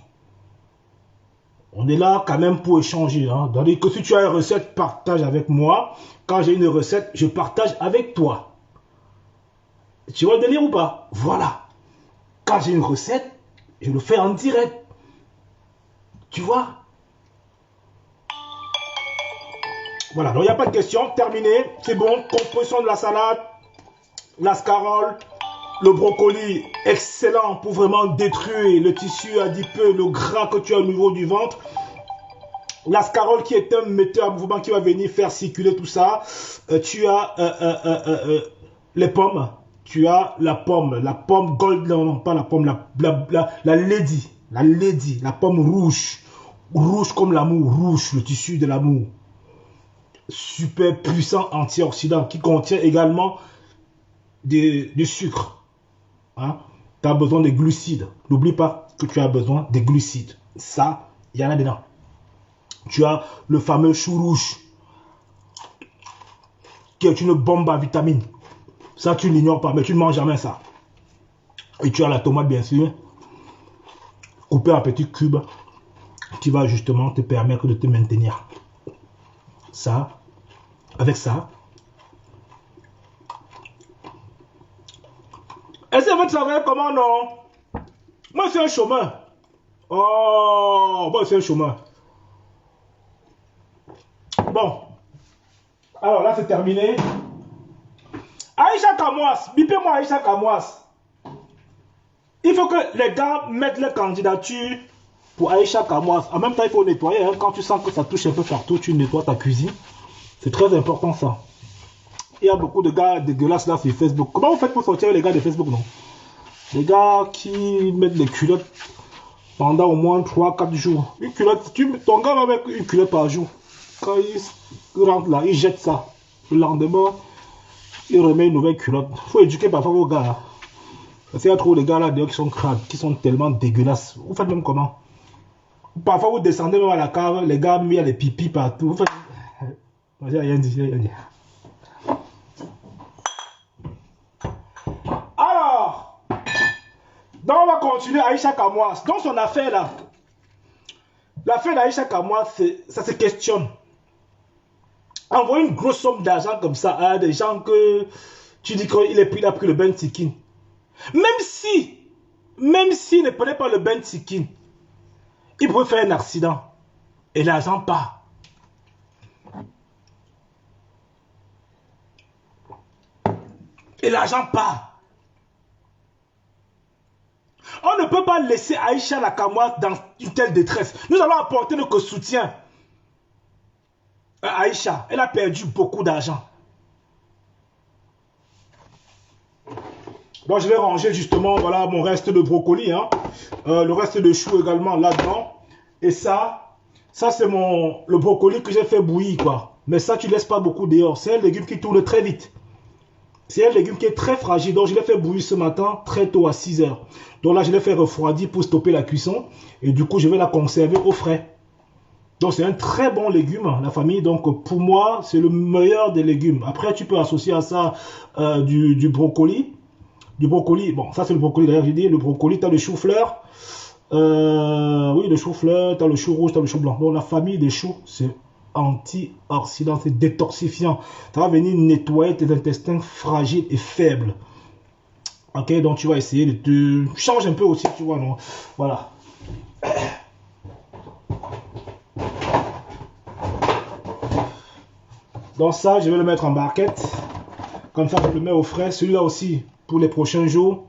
On est là quand même pour échanger. Hein. C'est-à-dire que si tu as une recette, partage avec moi. Quand j'ai une recette, je partage avec toi. Tu vois le délire ou pas? Voilà. Quand j'ai une recette, je le fais en direct. Tu vois? Voilà, donc il n'y a pas de question. Terminé. C'est bon. Composition de la salade, la scarole, le brocoli, excellent pour vraiment détruire le tissu adipeux, le gras que tu as au niveau du ventre. L'ascarole qui est un metteur à mouvement qui va venir faire circuler tout ça. Tu as les pommes. Tu as la pomme gold, non, pas la pomme, la lady, la pomme rouge. Rouge comme l'amour, rouge, le tissu de l'amour. Super puissant antioxydant qui contient également du sucre. Hein? Tu as besoin de glucides. N'oublie pas que tu as besoin de glucides. Ça, il y en a dedans. Tu as le fameux chou rouge qui est une bombe à vitamines. Ça, tu l'ignores pas, mais tu ne manges jamais ça. Et tu as la tomate, bien sûr, coupée en petits cubes, qui va justement te permettre de te maintenir. Ça, avec ça. Est-ce que vous savez comment, non? Moi, c'est un chômeur. Oh, moi, c'est un chômeur. Bon. Alors là, c'est terminé. Aïcha Kamouas, bipez-moi Aïcha Kamouas. Il faut que les gars mettent les candidatures pour Aïcha Kamouas. En même temps, il faut nettoyer. Hein. Quand tu sens que ça touche un peu partout, tu nettoies ta cuisine. C'est très important ça. Il y a beaucoup de gars dégueulasses là sur Facebook. Comment vous faites pour sortir les gars de Facebook, non? Les gars qui mettent les culottes pendant au moins 3-4 jours. Une culotte, ton gars va mettre une culotte par jour. Quand il rentre là, il jette ça. Le lendemain, il remet une nouvelle culotte. Il faut éduquer parfois vos gars là. Parce qu'il y a trop de gars là qui sont crades, qui sont tellement dégueulasses. Vous faites même comment? Parfois vous descendez même à la cave, les gars, il y a des pipis partout. Vous faites... J'ai rien dit, j'ai rien dit. Alors, donc on va continuer Aïcha Kamouas. Dans son affaire là, l'affaire d'Aïcha Kamouas, ça se questionne. Envoyer une grosse somme d'argent comme ça à des gens que tu dis qu'il a pris le Benzikin. Même si il ne prenait pas le Benzikin, il pourrait faire un accident et l'argent part. Et l'argent part. On ne peut pas laisser Aïcha la Kamouas dans une telle détresse. Nous allons apporter notre soutien. Aïcha, elle a perdu beaucoup d'argent. Donc je vais ranger justement, voilà, mon reste de brocoli, hein. Le reste de choux également là-dedans. Et ça c'est le brocoli que j'ai fait bouillir, quoi. Mais ça, tu laisses pas beaucoup dehors. C'est un légume qui tourne très vite. C'est un légume qui est très fragile. Donc je l'ai fait bouillir ce matin, très tôt à 6 h. Donc là, je l'ai fait refroidir pour stopper la cuisson. Et du coup, je vais la conserver au frais. Donc c'est un très bon légume, la famille. Donc pour moi, c'est le meilleur des légumes. Après, tu peux associer à ça du brocoli. Du brocoli, bon, ça c'est le brocoli d'ailleurs, j'ai dit. Le brocoli, tu as le chou-fleur. Oui, le chou-fleur, tu as le chou rouge, tu as le chou blanc. Donc la famille des choux, c'est antioxydant, c'est détoxifiant. Ça va venir nettoyer tes intestins fragiles et faibles. Ok, donc tu vas essayer de te... Change un peu aussi, tu vois, non? Voilà. Donc ça, je vais le mettre en barquette. Comme ça, je le mets au frais. Celui-là aussi, pour les prochains jours.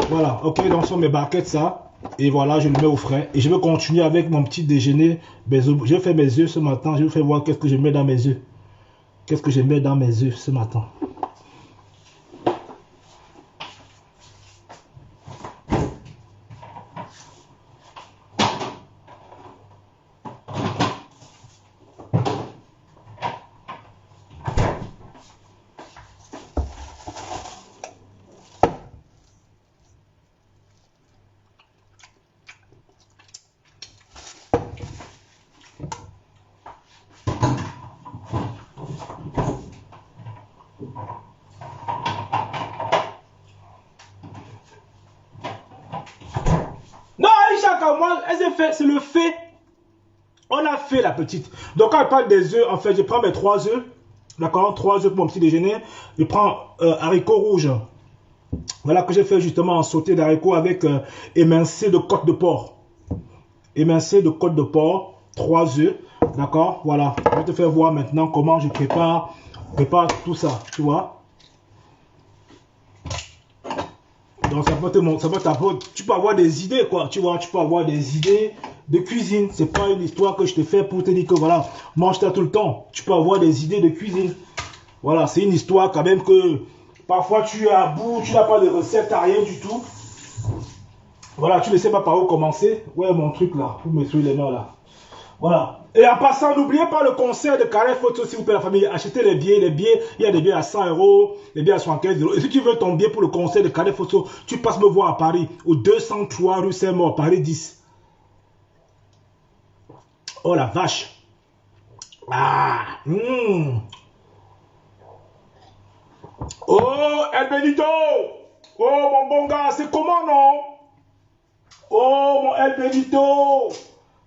Voilà, ok, donc ce sont mes barquettes, ça. Et voilà, je le mets au frais. Et je vais continuer avec mon petit déjeuner. Je vais faire mes œufs ce matin. Je vais faire voir qu'est-ce que je mets dans mes œufs. Qu'est-ce que je mets dans mes œufs ce matin. Moi, c'est le fait. On a fait la petite. Donc, quand je parle des œufs, en fait, je prends mes 3 œufs. D'accord, 3 œufs pour mon petit déjeuner. Je prends haricots rouges. Voilà que j'ai fait justement en sauté d'haricots avec émincé de côte de porc. Émincé de côte de porc. 3 œufs. D'accord, voilà. Je vais te faire voir maintenant comment je prépare tout ça. Tu vois. Donc ça peut t'apporter, tu peux avoir des idées quoi, tu vois, tu peux avoir des idées de cuisine. C'est pas une histoire que je te fais pour te dire que voilà, mange-toi tout le temps. Tu peux avoir des idées de cuisine. Voilà, c'est une histoire quand même que parfois tu es à bout, tu n'as pas de recette, t'as rien du tout. Voilà, tu ne sais pas par où commencer. Ouais, mon truc là, pour me souiller les mains là. Voilà. Et en passant, n'oubliez pas le concert de Carré Photo, s'il vous plaît, la famille. Achetez les billets. Les billets, il y a des billets à 100 €, les billets à 75 €. Et si tu veux ton billet pour le concert de Carré Photo, tu passes me voir à Paris, au 203 rue Saint-Maur, Paris 10. Oh la vache. Ah. Oh, El Benito. Oh, mon bon gars, c'est comment, non? Oh, mon El Benito.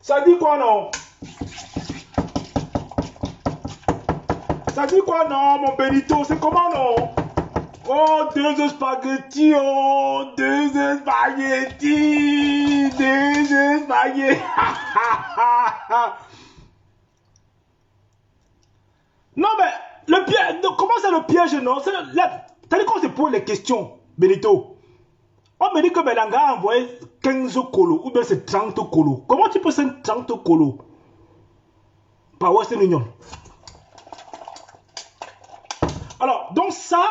Ça dit quoi, non? Ça dit quoi, non, mon Benito? C'est comment, non? Oh, 2 spaghettis, oh, 2 spaghettis, 2 spaghettis. Non, mais, le piège, comment c'est le piège, non? T'as dit qu'on se pose les questions, Benito. On me dit que Belanga a envoyé 15 colos, ou bien c'est 30 colos. Comment tu peux faire 30 colos par Western Union? Alors, donc ça,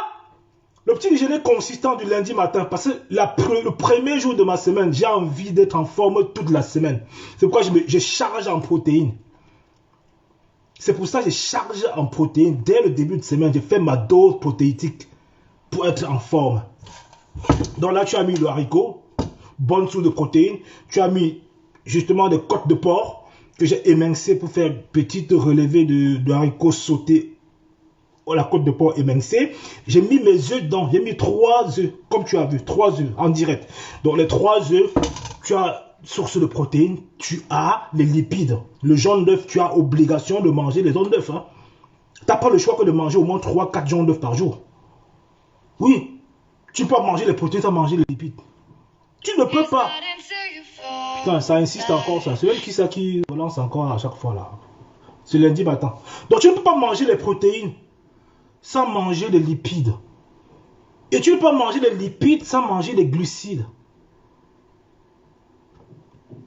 le petit déjeuner consistant du lundi matin, parce que le premier jour de ma semaine, j'ai envie d'être en forme toute la semaine. C'est pourquoi je charge en protéines. C'est pour ça que je charge en protéines. Dès le début de semaine, je fais ma dose protéitique pour être en forme. Donc là, tu as mis le haricot, bonne source de protéines. Tu as mis justement des côtes de porc que j'ai émincées pour faire une petite relevée de haricots sautés. La côte de porc émincée. J'ai mis mes œufs dedans. J'ai mis 3 œufs, comme tu as vu, 3 œufs en direct. Donc les 3 œufs, tu as source de protéines, tu as les lipides. Le jaune d'œuf, tu as obligation de manger les jaunes d'œufs. Hein. Tu n'as pas le choix que de manger au moins 3-4 jaunes d'œufs par jour. Oui, tu peux manger les protéines sans manger les lipides. Tu ne peux pas. Putain, ça insiste encore ça. C'est même qui ça qui relance encore à chaque fois là. C'est lundi matin. Donc tu ne peux pas manger les protéines sans manger les lipides. Et tu ne peux pas manger les lipides sans manger les glucides.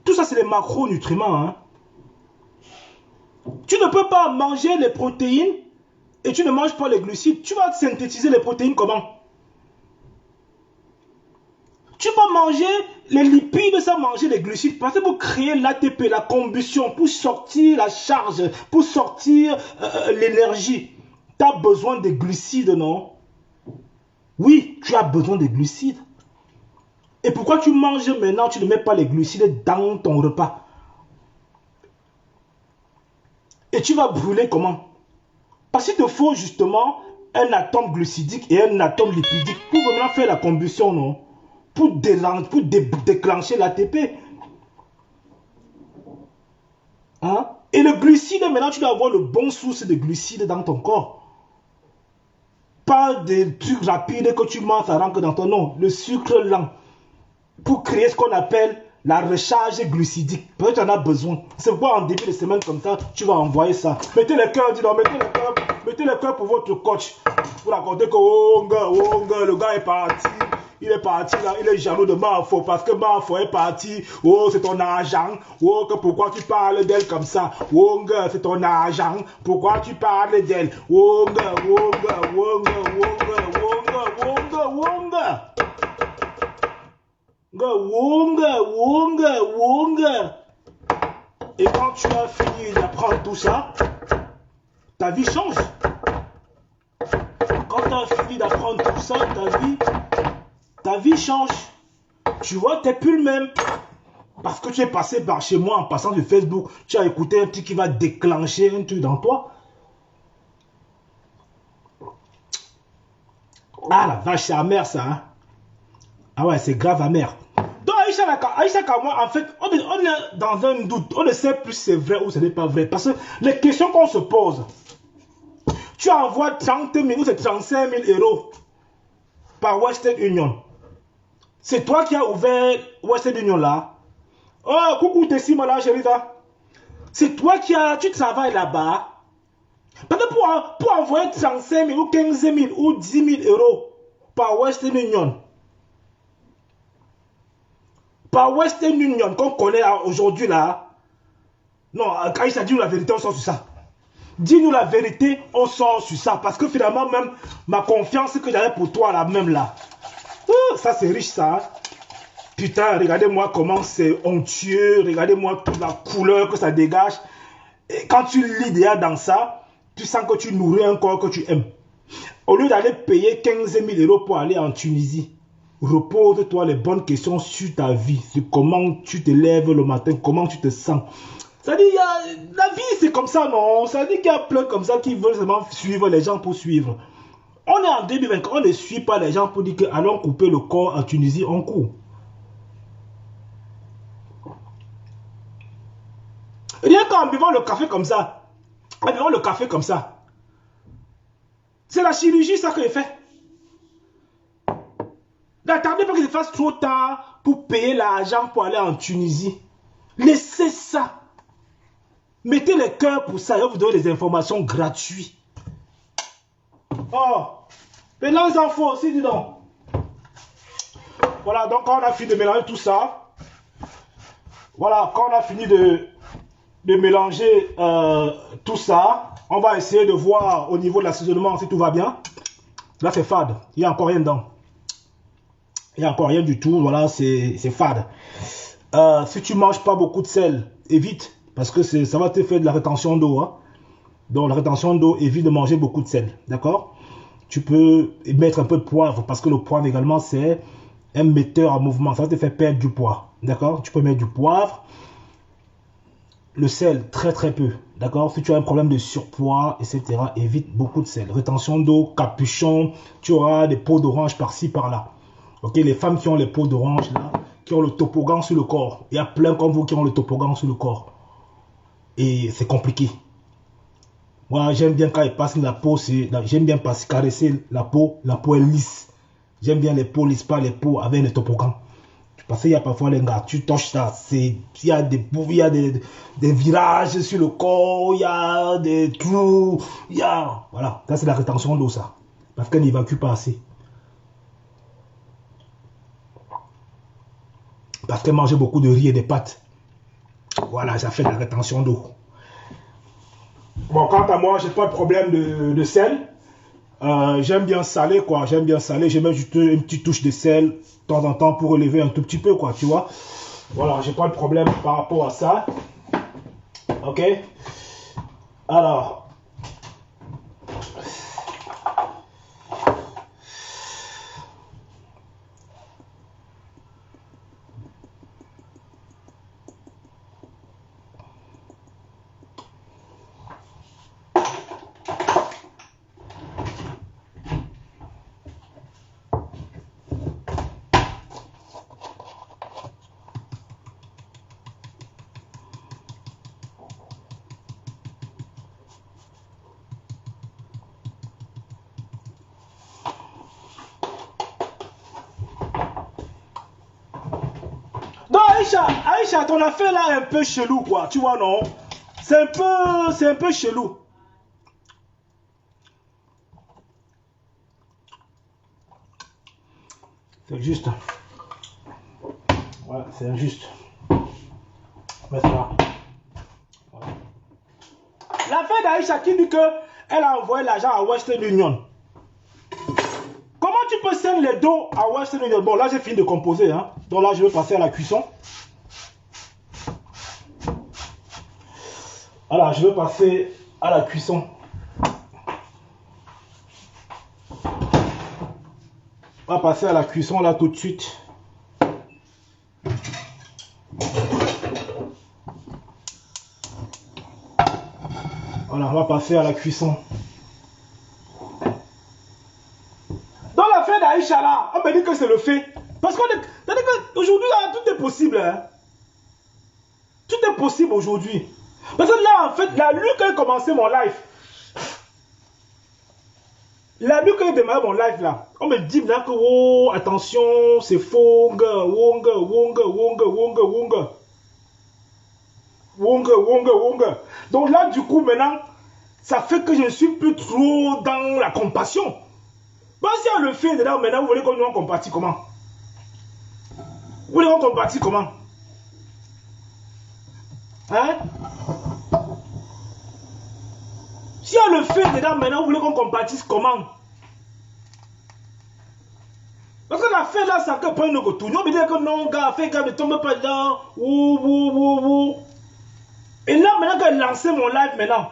Tout ça, c'est les macronutriments. Hein. Tu ne peux pas manger les protéines et tu ne manges pas les glucides. Tu vas synthétiser les protéines comment? Tu vas manger les lipides sans manger les glucides. Parce que pour créer l'ATP, la combustion, pour sortir la charge, pour sortir l'énergie, tu as besoin des glucides, non? Oui, tu as besoin des glucides. Et pourquoi tu manges maintenant, tu ne mets pas les glucides dans ton repas? Et tu vas brûler comment? Parce qu'il te faut justement un atome glucidique et un atome lipidique pour vraiment faire la combustion, non? Pour déclencher l'ATP. Hein? Et le glucide, maintenant, tu dois avoir le bon source de glucides dans ton corps. Pas des trucs rapides que tu manges, ça rentre dans ton nom. Le sucre lent. Pour créer ce qu'on appelle la recharge glucidique. Parce que tu en as besoin. C'est pourquoi en début de semaine comme ça, tu vas envoyer ça. Mettez les cœurs, dis donc, mettez les cœurs pour votre coach. Pour raconter que, oh, le gars est parti. Il est parti là, il est jaloux de Mafo parce que Mafo est parti. Oh, c'est ton argent. Oh, que pourquoi tu parles d'elle comme ça? Oh, c'est ton argent. Pourquoi tu parles d'elle? Oh, Et quand tu as fini d'apprendre tout ça, ta vie change. Quand tu as fini d'apprendre tout ça, ta vie change. Tu vois, tu n'es plus le même. Parce que tu es passé par chez moi en passant sur Facebook. Tu as écouté un truc qui va déclencher un truc dans toi. Ah la vache, c'est amer ça. Hein? Ah ouais, c'est grave amer. Donc Aïcha moi, en fait, on est dans un doute. On ne sait plus si c'est vrai ou ce n'est pas vrai. Parce que les questions qu'on se pose. Tu envoies 30 000 ou c'est 35 000 € par Western Union. C'est toi qui as ouvert Western Union là. Oh, coucou Tessie, là, chérie. C'est toi tu travailles là-bas. Parce que pour envoyer 35 000 ou 15 000 ou 10 000 € par Western Union, par Western Union qu'on connaît aujourd'hui là. Non, Aïcha, dis-nous la vérité, on sort sur ça. Dis-nous la vérité, on sort sur ça. Parce que finalement, même ma confiance que j'avais pour toi là, même là. Ça, c'est riche ça. Hein? Putain, regardez-moi comment c'est onctueux. Regardez-moi toute la couleur que ça dégage. Et quand tu lis déjà dans ça, tu sens que tu nourris un corps que tu aimes. Au lieu d'aller payer 15 000 € pour aller en Tunisie, repose-toi les bonnes questions sur ta vie, sur comment tu te lèves le matin, comment tu te sens. Ça dit, la vie c'est comme ça, non? Ça dit qu'il y a plein comme ça qui veulent seulement suivre les gens pour suivre. On est en 2020, on ne suit pas les gens pour dire que allons couper le corps en Tunisie, on court. Rien qu'en buvant le café comme ça, en buvant le café comme ça, c'est la chirurgie ça que j'ai fait. N'attendez pas que je fasse trop tard pour payer l'argent pour aller en Tunisie. Laissez ça. Mettez les cœurs pour ça. Je vais vous donner des informations gratuites. Oh, mais là, les enfants aussi, dis donc. Voilà, donc quand on a fini de mélanger tout ça, voilà, quand on a fini de mélanger tout ça, on va essayer de voir au niveau de l'assaisonnement si tout va bien. Là, c'est fade. Il n'y a encore rien dedans. Il n'y a encore rien du tout. Voilà, c'est fade. Si tu ne manges pas beaucoup de sel, évite. Parce que ça va te faire de la rétention d'eau. Hein. Donc, la rétention d'eau, évite de manger beaucoup de sel. D'accord? Tu peux mettre un peu de poivre. Parce que le poivre également, c'est un metteur en mouvement. Ça va te faire perdre du poids. D'accord? Tu peux mettre du poivre. Le sel, très très peu. D'accord? Si tu as un problème de surpoids, etc., évite beaucoup de sel. Rétention d'eau, capuchon. Tu auras des peaux d'orange par-ci, par-là. Ok? Les femmes qui ont les peaux d'orange, là, qui ont le toboggan sur le corps. Il y a plein comme vous qui ont le toboggan sur le corps. Et c'est compliqué. Moi, j'aime bien quand il passe la peau, j'aime bien caresser la peau est lisse. J'aime bien les peaux lisses, pas les peaux avec les topoggans. Parce qu'il y a parfois les gars, tu touches ça, il y a des bouts, il y a des virages sur le corps, il y a des trous, il y a... Voilà, ça c'est la rétention d'eau ça. Parce qu'elle n'évacue pas assez. Parce qu'elle mangeait beaucoup de riz et des pâtes. Voilà, ça fait de la rétention d'eau. Bon, quant à moi, j'ai pas de problème de sel. J'aime bien salé, quoi. J'aime bien salé. Je mets juste une petite touche de sel de temps en temps pour relever un tout petit peu, quoi. Tu vois. Voilà, j'ai pas de problème par rapport à ça. Ok. Alors. Aïcha, ton affaire là est un peu chelou, quoi. Tu vois, non? C'est un peu chelou. C'est juste. Ouais, c'est injuste. Maintenant. Voilà. L'affaire d'Aïcha qui dit qu'elle a envoyé l'argent à Western Union. Comment tu peux send les dos à Western Union? Bon, là, j'ai fini de composer. Hein. Donc là, je vais passer à la cuisson. Voilà, je vais passer à la cuisson. On va passer à la cuisson là tout de suite. Voilà, on va passer à la cuisson. Dans l'affaire d'Aïcha là, on me dit que c'est le fait. Parce qu'aujourd'hui, tout est possible. Hein? Tout est possible aujourd'hui. Parce que là, en fait, la nuit quand j'ai commencé mon live, la nuit quand j'ai démarré mon live là, on me dit là que, oh, attention, c'est faux, wonga. Donc là, du coup, maintenant, ça fait que je ne suis plus trop dans la compassion. Parce que si on le fait dedans, maintenant, vous voulez qu'on nous compatit comment? Vous voulez qu'on compatit comment? Hein? Si on le fait dedans maintenant, vous voulez qu'on compatisse comment? Parce que l'affaire là, ça que prendre le retour. On veut dire que non, gars, fait gars, ne tombe pas dedans. Et là, maintenant que j'ai lancé mon live maintenant,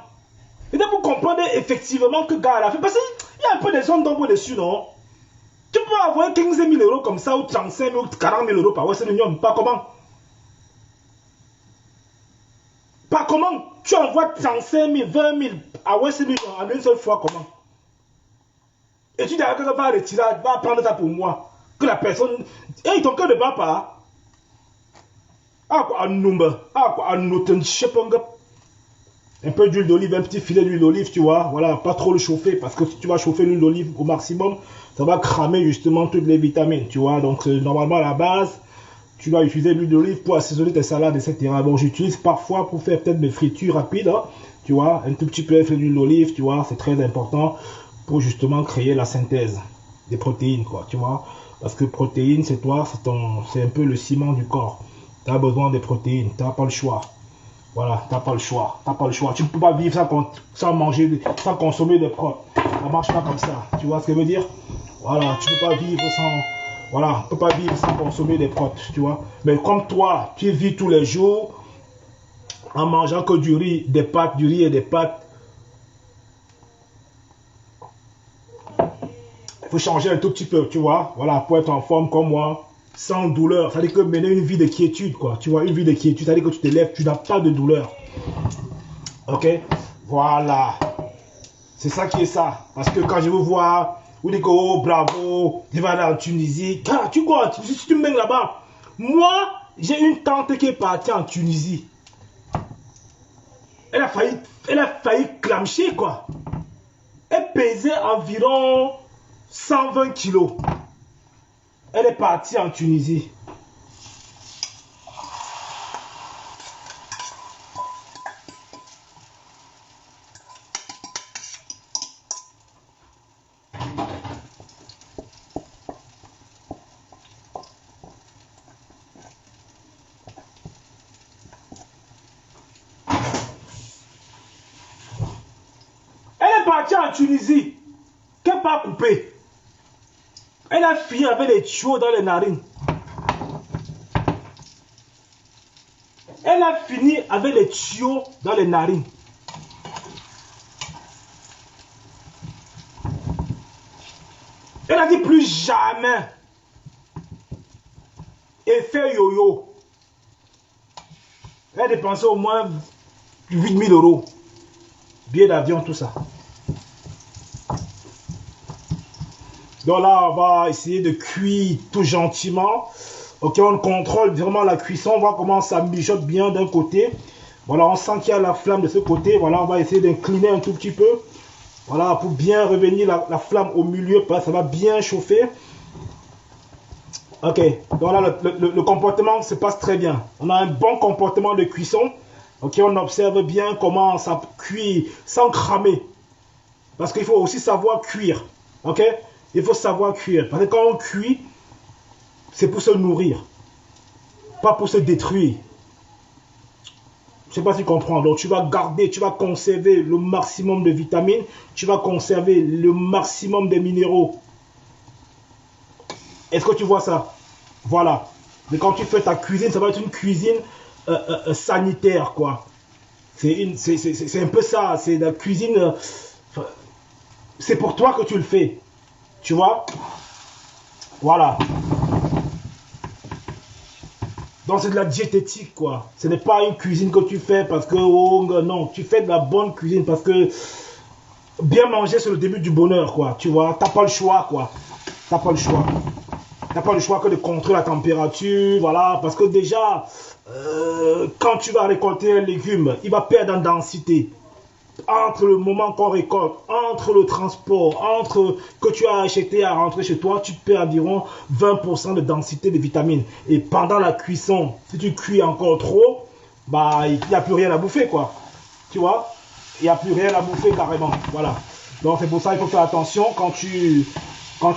et pour comprendre effectivement que gars, elle a fait. Parce qu'il y a un peu des zones d'ombre dessus, non? Tu peux avoir 15 000 euros comme ça, ou 35 000 ou 40 000 euros par mois, c'est mignon. Pas comment? Pas comment? Tu envoies 35 000, 20 000 à West Million en une seule fois, comment? Et tu dis à quelqu'un va retirer, va prendre ça pour moi. Que la personne. Et ton cœur ne bat pas. Ah quoi, un number. Ah quoi, un autre un peu d'huile d'olive, un petit filet d'huile d'olive, tu vois. Voilà, pas trop le chauffer. Parce que si tu vas chauffer l'huile d'olive au maximum, ça va cramer justement toutes les vitamines, tu vois. Donc, normalement, à la base, tu dois utiliser l'huile d'olive pour assaisonner tes salades, etc. Bon, j'utilise parfois pour faire peut-être mes fritures rapides, hein, tu vois. Un tout petit peu d'huile d'olive, tu vois. C'est très important pour justement créer la synthèse des protéines, quoi, tu vois. Parce que protéines, c'est toi, c'est un peu le ciment du corps. Tu as besoin des protéines, tu n'as pas le choix. Voilà, tu n'as pas le choix. Tu n'as pas le choix. Tu ne peux pas vivre sans manger, sans consommer des protéines. Ça ne marche pas comme ça. Tu vois ce que je veux dire? Voilà, tu ne peux pas vivre sans... Voilà, tu ne peux pas vivre sans consommer des protéines, tu vois. Mais comme toi, tu vis tous les jours en mangeant que du riz, des pâtes, du riz et des pâtes. Il faut changer un tout petit peu, tu vois. Voilà, pour être en forme comme moi, sans douleur. Ça veut dire que mener une vie de quiétude, quoi. Tu vois, une vie de quiétude, ça veut dire que tu te lèves, tu n'as pas de douleur. Ok? Voilà. C'est ça qui est ça. Parce que quand je vous vois, vous dites que, oh, bravo, je vais aller en Tunisie. Ah, tu quoi? Si tu me mènes là-bas. Moi, j'ai une tante qui est partie en Tunisie. Elle a failli clamcher, quoi. Elle pesait environ 120 kilos. Elle est partie en Tunisie. Elle est partie en Tunisie. Qu'elle n'a pas coupé. Elle a fini avec les tuyaux dans les narines. Elle a fini avec les tuyaux dans les narines. Elle a dit plus jamais. Effet yo-yo. Elle a dépensé au moins 8 000 euros. Billets d'avion, tout ça. Donc là, on va essayer de cuire tout gentiment. Ok, on contrôle vraiment la cuisson. On voit comment ça mijote bien d'un côté. Voilà, on sent qu'il y a la flamme de ce côté. Voilà, on va essayer d'incliner un tout petit peu. Voilà, pour bien revenir la flamme au milieu. Ça va bien chauffer. Ok, donc là, le comportement se passe très bien. On a un bon comportement de cuisson. Ok, on observe bien comment ça cuit sans cramer. Parce qu'il faut aussi savoir cuire. Ok? Il faut savoir cuire. Parce que quand on cuit, c'est pour se nourrir. Pas pour se détruire. Je ne sais pas si tu comprends. Donc tu vas garder, tu vas conserver le maximum de vitamines. Tu vas conserver le maximum de minéraux. Est-ce que tu vois ça? Voilà. Mais quand tu fais ta cuisine, ça va être une cuisine sanitaire, quoi. C'est un peu ça. C'est la cuisine... c'est pour toi que tu le fais. Tu vois? Voilà. Donc c'est de la diététique, quoi. Ce n'est pas une cuisine que tu fais parce que... Oh, non, tu fais de la bonne cuisine parce que... Bien manger, c'est le début du bonheur, quoi. Tu vois? T'as pas le choix, quoi. T'as pas le choix. T'as pas le choix que de contrôler la température, voilà. Parce que déjà, quand tu vas récolter un légume, il va perdre en densité. Entre le moment qu'on récolte, entre le transport, entre que tu as acheté à rentrer chez toi, tu perds environ 20% de densité de vitamines. Et pendant la cuisson, si tu cuis encore trop, bah il n'y a plus rien à bouffer, quoi. Tu vois? Il n'y a plus rien à bouffer carrément. Voilà. Donc c'est pour ça qu'il faut faire attention quand tu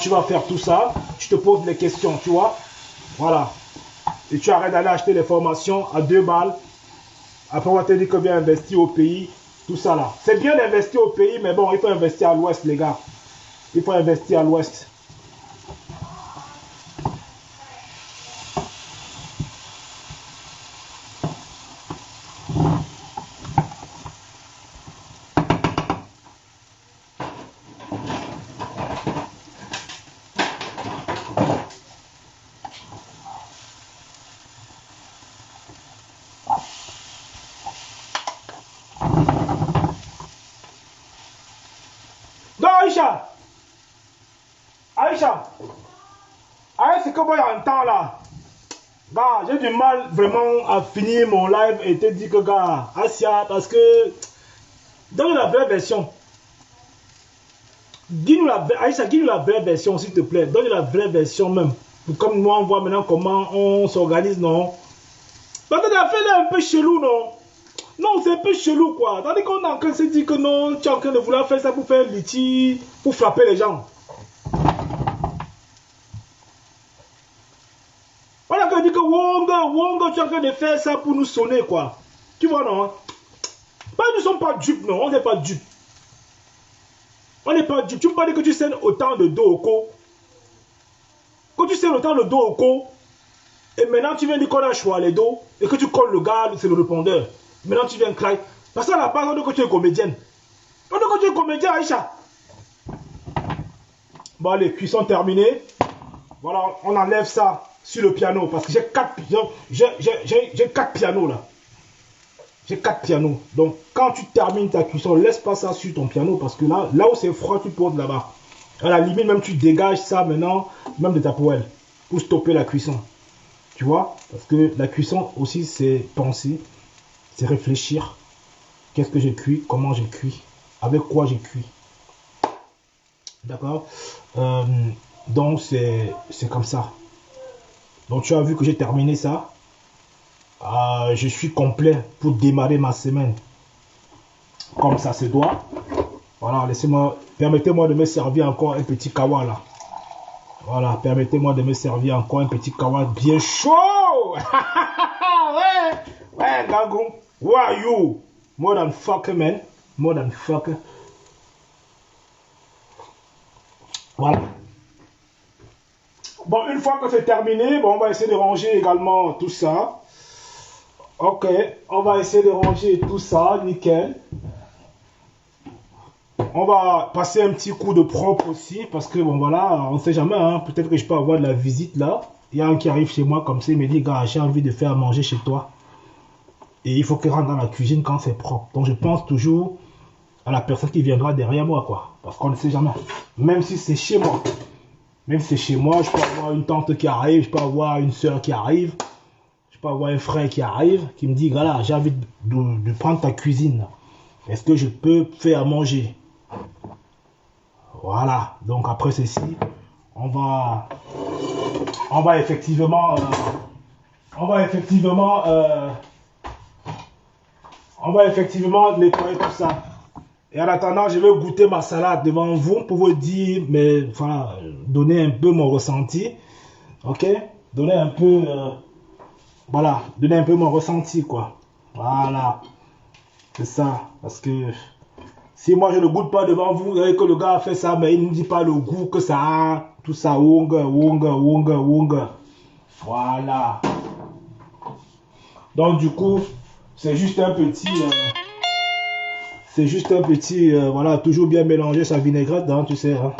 vas faire tout ça, tu te poses des questions, tu vois? Voilà. et tu arrêtes d'aller acheter les formations à 2 balles. Après, on va te dire que viens investir au pays. Tout ça là. C'est bien d'investir au pays, mais bon, il faut investir à l'ouest, les gars. Il faut investir à l'ouest. Donc, Aïcha, Aïcha, c'est que moi j'entends là. Gars, j'ai du mal vraiment à finir mon live et te dire que, gars, Asia, parce que dans la vraie version, dis-nous Aïcha, dis-nous la vraie version, s'il te plaît. Donne la vraie version même. Comme moi, on voit maintenant comment on s'organise, non? Parce que la fait là un peu chelou, non? Non, c'est un peu chelou, quoi. Tandis qu'on est en train de se dire que non, tu es en train de vouloir faire ça pour faire litige, pour frapper les gens. Voilà qu'on dit que Wonga, tu es en train de faire ça pour nous sonner, quoi. Tu vois, non? Bah, nous ne sommes pas dupes, non, on n'est pas dupes. On n'est pas dupes. Tu me parles que tu scènes autant de dos au co. Quand tu scènes autant de dos au co, et maintenant tu viens dire qu'on a choisi les dos, et que tu colles le gars, c'est le répondeur. Maintenant tu viens cry. Parce qu'à la base, on dit que tu es comédienne. On dit que tu es comédienne, Aïcha. Bon, allez, cuisson terminée. Voilà, on enlève ça sur le piano. Parce que j'ai 4 pianos là. J'ai 4 pianos. Donc, quand tu termines ta cuisson, laisse pas ça sur ton piano. Parce que là où c'est froid, tu poses là-bas. À la limite, même tu dégages ça maintenant, même de ta poêle. Pour stopper la cuisson. Tu vois? Parce que la cuisson aussi, c'est penser. C'est réfléchir. Qu'est-ce que j'ai cuit? Comment j'ai cuit? Avec quoi j'ai cuit? D'accord? Donc, c'est comme ça. Donc, tu as vu que j'ai terminé ça. Je suis complet pour démarrer ma semaine. Comme ça se doit. Voilà, laissez-moi, permettez-moi de me servir encore un petit kawa là. Voilà, permettez-moi de me servir encore un petit kawa bien chaud. Ouais, Gagou. Who are you? More than fucker, man. More than fucker. Voilà. Bon, une fois que c'est terminé, bon, on va essayer de ranger également tout ça. Ok, on va essayer de ranger tout ça, nickel. On va passer un petit coup de propre aussi, parce que bon voilà, on ne sait jamais, hein, peut-être que je peux avoir de la visite là. Il y a un qui arrive chez moi comme ça, il me dit, gars, j'ai envie de faire manger chez toi. Et il faut qu'il rentre dans la cuisine quand c'est propre. Donc je pense toujours à la personne qui viendra derrière moi, quoi. Parce qu'on ne sait jamais. Même si c'est chez moi. Même si c'est chez moi, je peux avoir une tante qui arrive, je peux avoir une soeur qui arrive. Je peux avoir un frère qui arrive, qui me dit, voilà, j'ai envie de prendre ta cuisine. Est-ce que je peux faire à manger? Voilà. Donc après ceci, on va effectivement nettoyer tout ça. Et en attendant, je vais goûter ma salade devant vous pour vous dire, mais voilà, donner un peu mon ressenti. Ok? Donner un peu, voilà, donner un peu mon ressenti, quoi. Voilà. C'est ça. Parce que si moi je ne goûte pas devant vous, vous voyez que le gars a fait ça, mais il ne dit pas le goût que ça a. Tout ça, wonga. Voilà. Donc du coup, c'est juste un petit... voilà, toujours bien mélanger sa vinaigrette, hein, tu sais. Hein.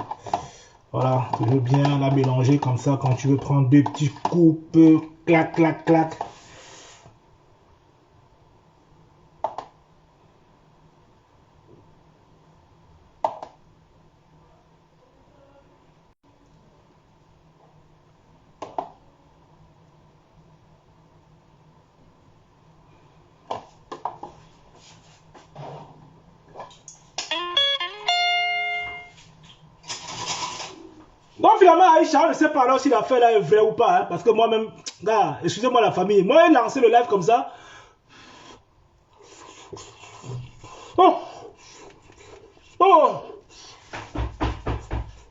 Voilà, toujours bien la mélanger comme ça quand tu veux prendre deux petits coupes, clac, clac, clac. Donc finalement, Aïcha, on ne sait pas alors si l'affaire là est vraie ou pas, hein, parce que moi-même, gars, excusez-moi la famille, moi j'ai lancé le live comme ça. Oh, oh,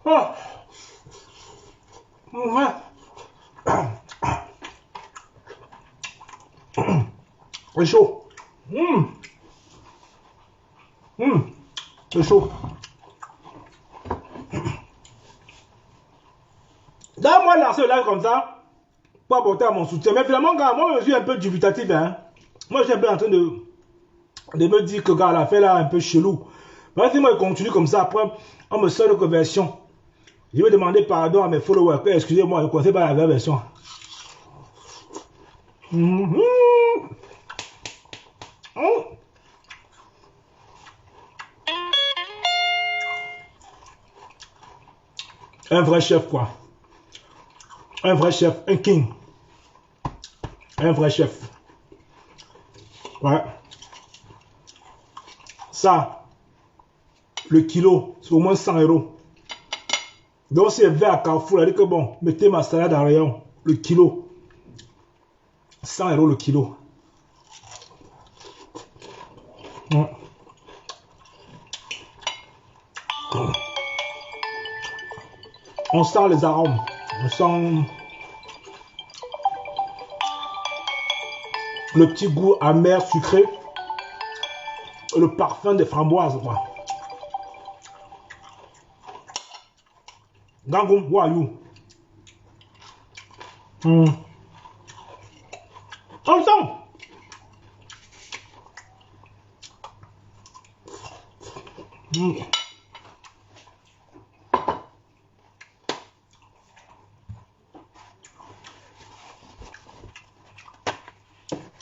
oh, ouais. C'est chaud. C'est chaud. Là, moi, lancer le live comme ça, pour apporter à mon soutien. Mais finalement, gars, moi, je suis un peu dubitatif. Hein. Moi, je suis un peu en train de me dire que, gars, l'affaire là, un peu chelou. Mais si moi, je continue comme ça, après, on me sort une conversion. Je vais demander pardon à mes followers. Excusez-moi, je ne connais pas la vraie version. Un vrai chef, quoi. Un vrai chef, un king. Un vrai chef. Ouais. Ça, le kilo, c'est au moins 100 €. Donc, si elle va à Carrefour, elle dit que bon, mettez ma salade en rayon. Le kilo. 100 € le kilo. On sent les arômes. On sent le petit goût amer, sucré. Et le parfum des framboises, quoi. Gangoum, who are you? On sent.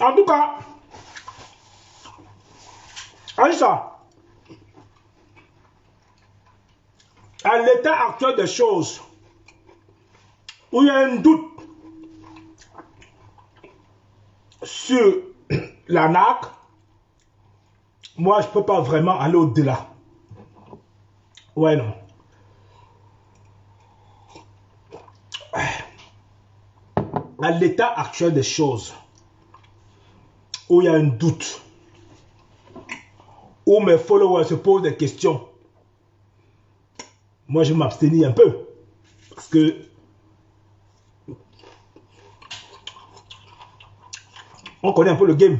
En tout cas, Aïcha, à l'état actuel des choses, où il y a un doute sur la NAC, moi je ne peux pas vraiment aller au-delà. Ouais, non. À l'état actuel des choses, où il y a un doute, où mes followers se posent des questions, moi je vais m'abstenir un peu. Parce que on connaît un peu le game.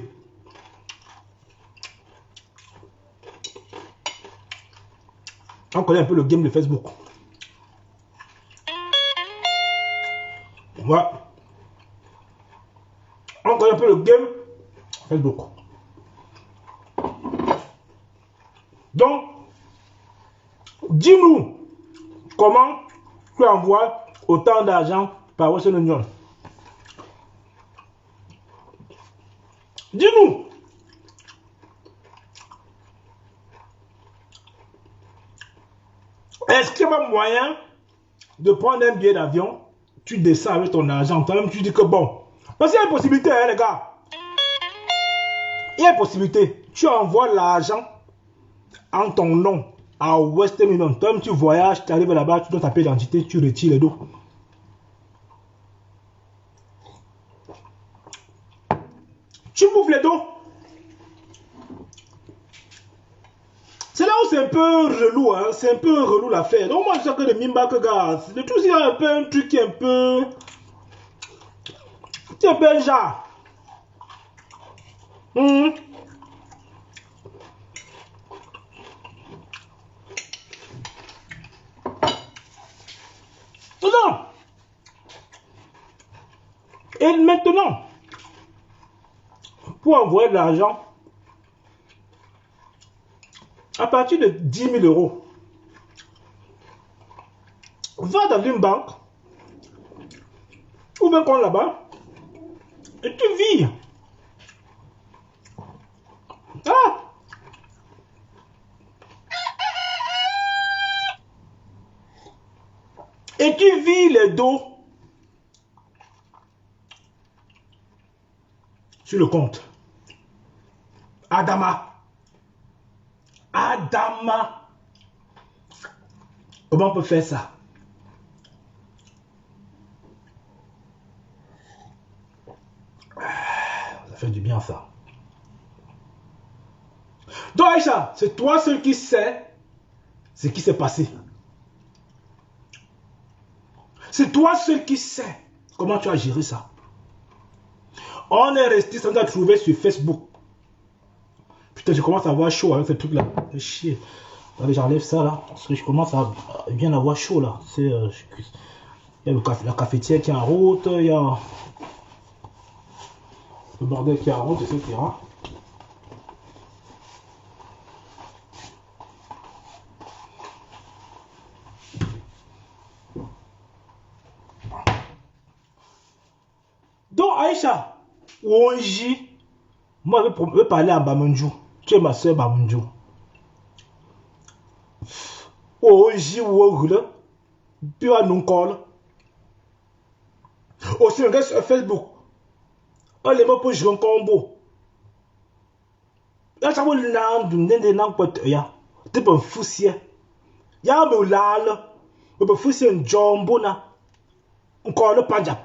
On connaît un peu le game de Facebook. Ouais. On connaît un peu le game Facebook. Donc, dis-nous comment tu envoies autant d'argent par Western Union. Dis-nous. Est-ce qu'il y a moyen de prendre un billet d'avion, tu descends avec ton argent, toi-même tu dis que bon. Parce qu'il y a une possibilité, hein, les gars. Il y a une possibilité. Tu envoies l'argent en ton nom à Western Union. Toi-même tu voyages, tu arrives là-bas, tu dois taper l'identité, tu retires les dos. Tu bouffes les dos. C'est là où c'est un peu relou, hein. C'est un peu relou l'affaire. Donc moi je sais que le Mimba que gars, le tout il y a un peu un truc qui est un peu. C'est un peu un genre. Non. Et maintenant, pour envoyer de l'argent, à partir de 10 000 €, va dans une banque, ouvre un compte là-bas, et tu vires. Ah! Et tu vires les dos sur le compte. Adama. Adama. Comment on peut faire ça? Ça fait du bien ça. Donc Aïcha, c'est toi seul qui sais ce qui s'est passé. C'est toi seul qui sais comment tu as géré ça. On est resté sans à trouver sur Facebook. Putain, je commence à avoir chaud avec ce truc là. C'est chier. Allez, j'enlève ça là. Parce que je commence à bien avoir chaud là. C'est. Il y a la cafetière qui est en route. Il y a le bordel qui est en route, etc. Donc, Aïcha, Wonji, moi, je veux parler à Bamandjou. Tu es ma soeur Bamandjou. Wonji, Wonji, tu as nous call. Aussi, on regarde sur Facebook. On les mots pour jouer un combo. Là, ça va l'an tu peux fouiller. Y'a me lal. Tu peux fouiller un jumbo na. Encore le Punjab.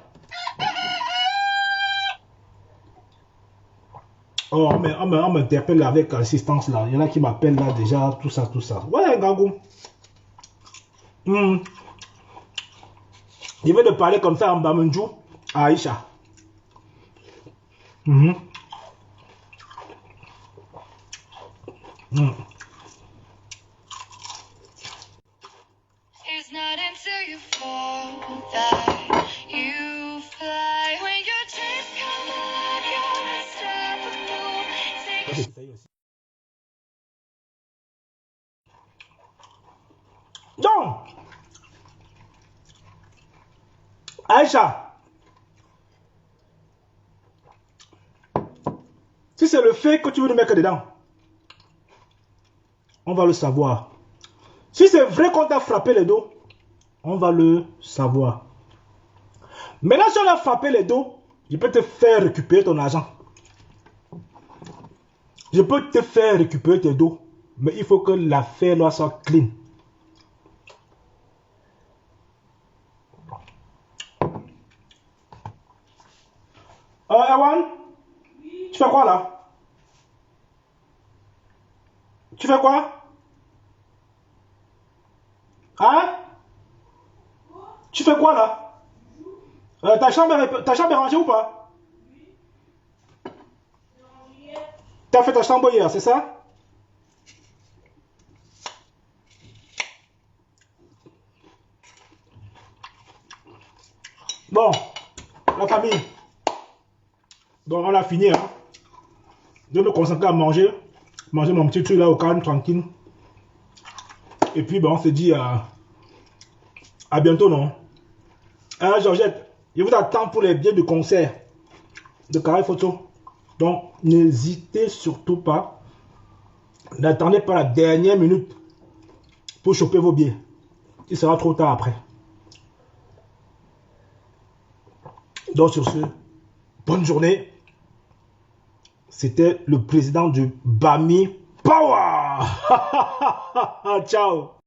Oh, on m'interpelle avec assistance là. Il y en a qui m'appellent là déjà, tout ça, tout ça. Ouais, Gangou. Je vais te parler comme ça en Bamandjou à Aïcha. It's not until you fall that you fly. When your dreams come alive, you're unstoppable. Donc, Aïcha, si c'est le fait que tu veux nous mettre dedans, on va le savoir. Si c'est vrai qu'on t'a frappé les dos, on va le savoir. Maintenant, si on a frappé les dos, je peux te faire récupérer ton argent. Je peux te faire récupérer tes dos. Mais il faut que l'affaire soit clean. Erwan, tu fais quoi là? Tu fais quoi? Hein? Tu fais quoi là? Ta chambre est rangée ou pas? T'as fait ta chambre hier, c'est ça? Bon, la famille. Donc on a fini. Hein? Je vais me concentrer à manger. Manger mon petit truc là au calme, tranquille. Et puis on se dit à bientôt, non? Georgette, je vous attends pour les billets de concert de Carré Photo. Donc n'hésitez surtout pas. N'attendez pas la dernière minute pour choper vos billets. Il sera trop tard après. Donc sur ce, bonne journée. C'était le président du Bami Power. Ciao.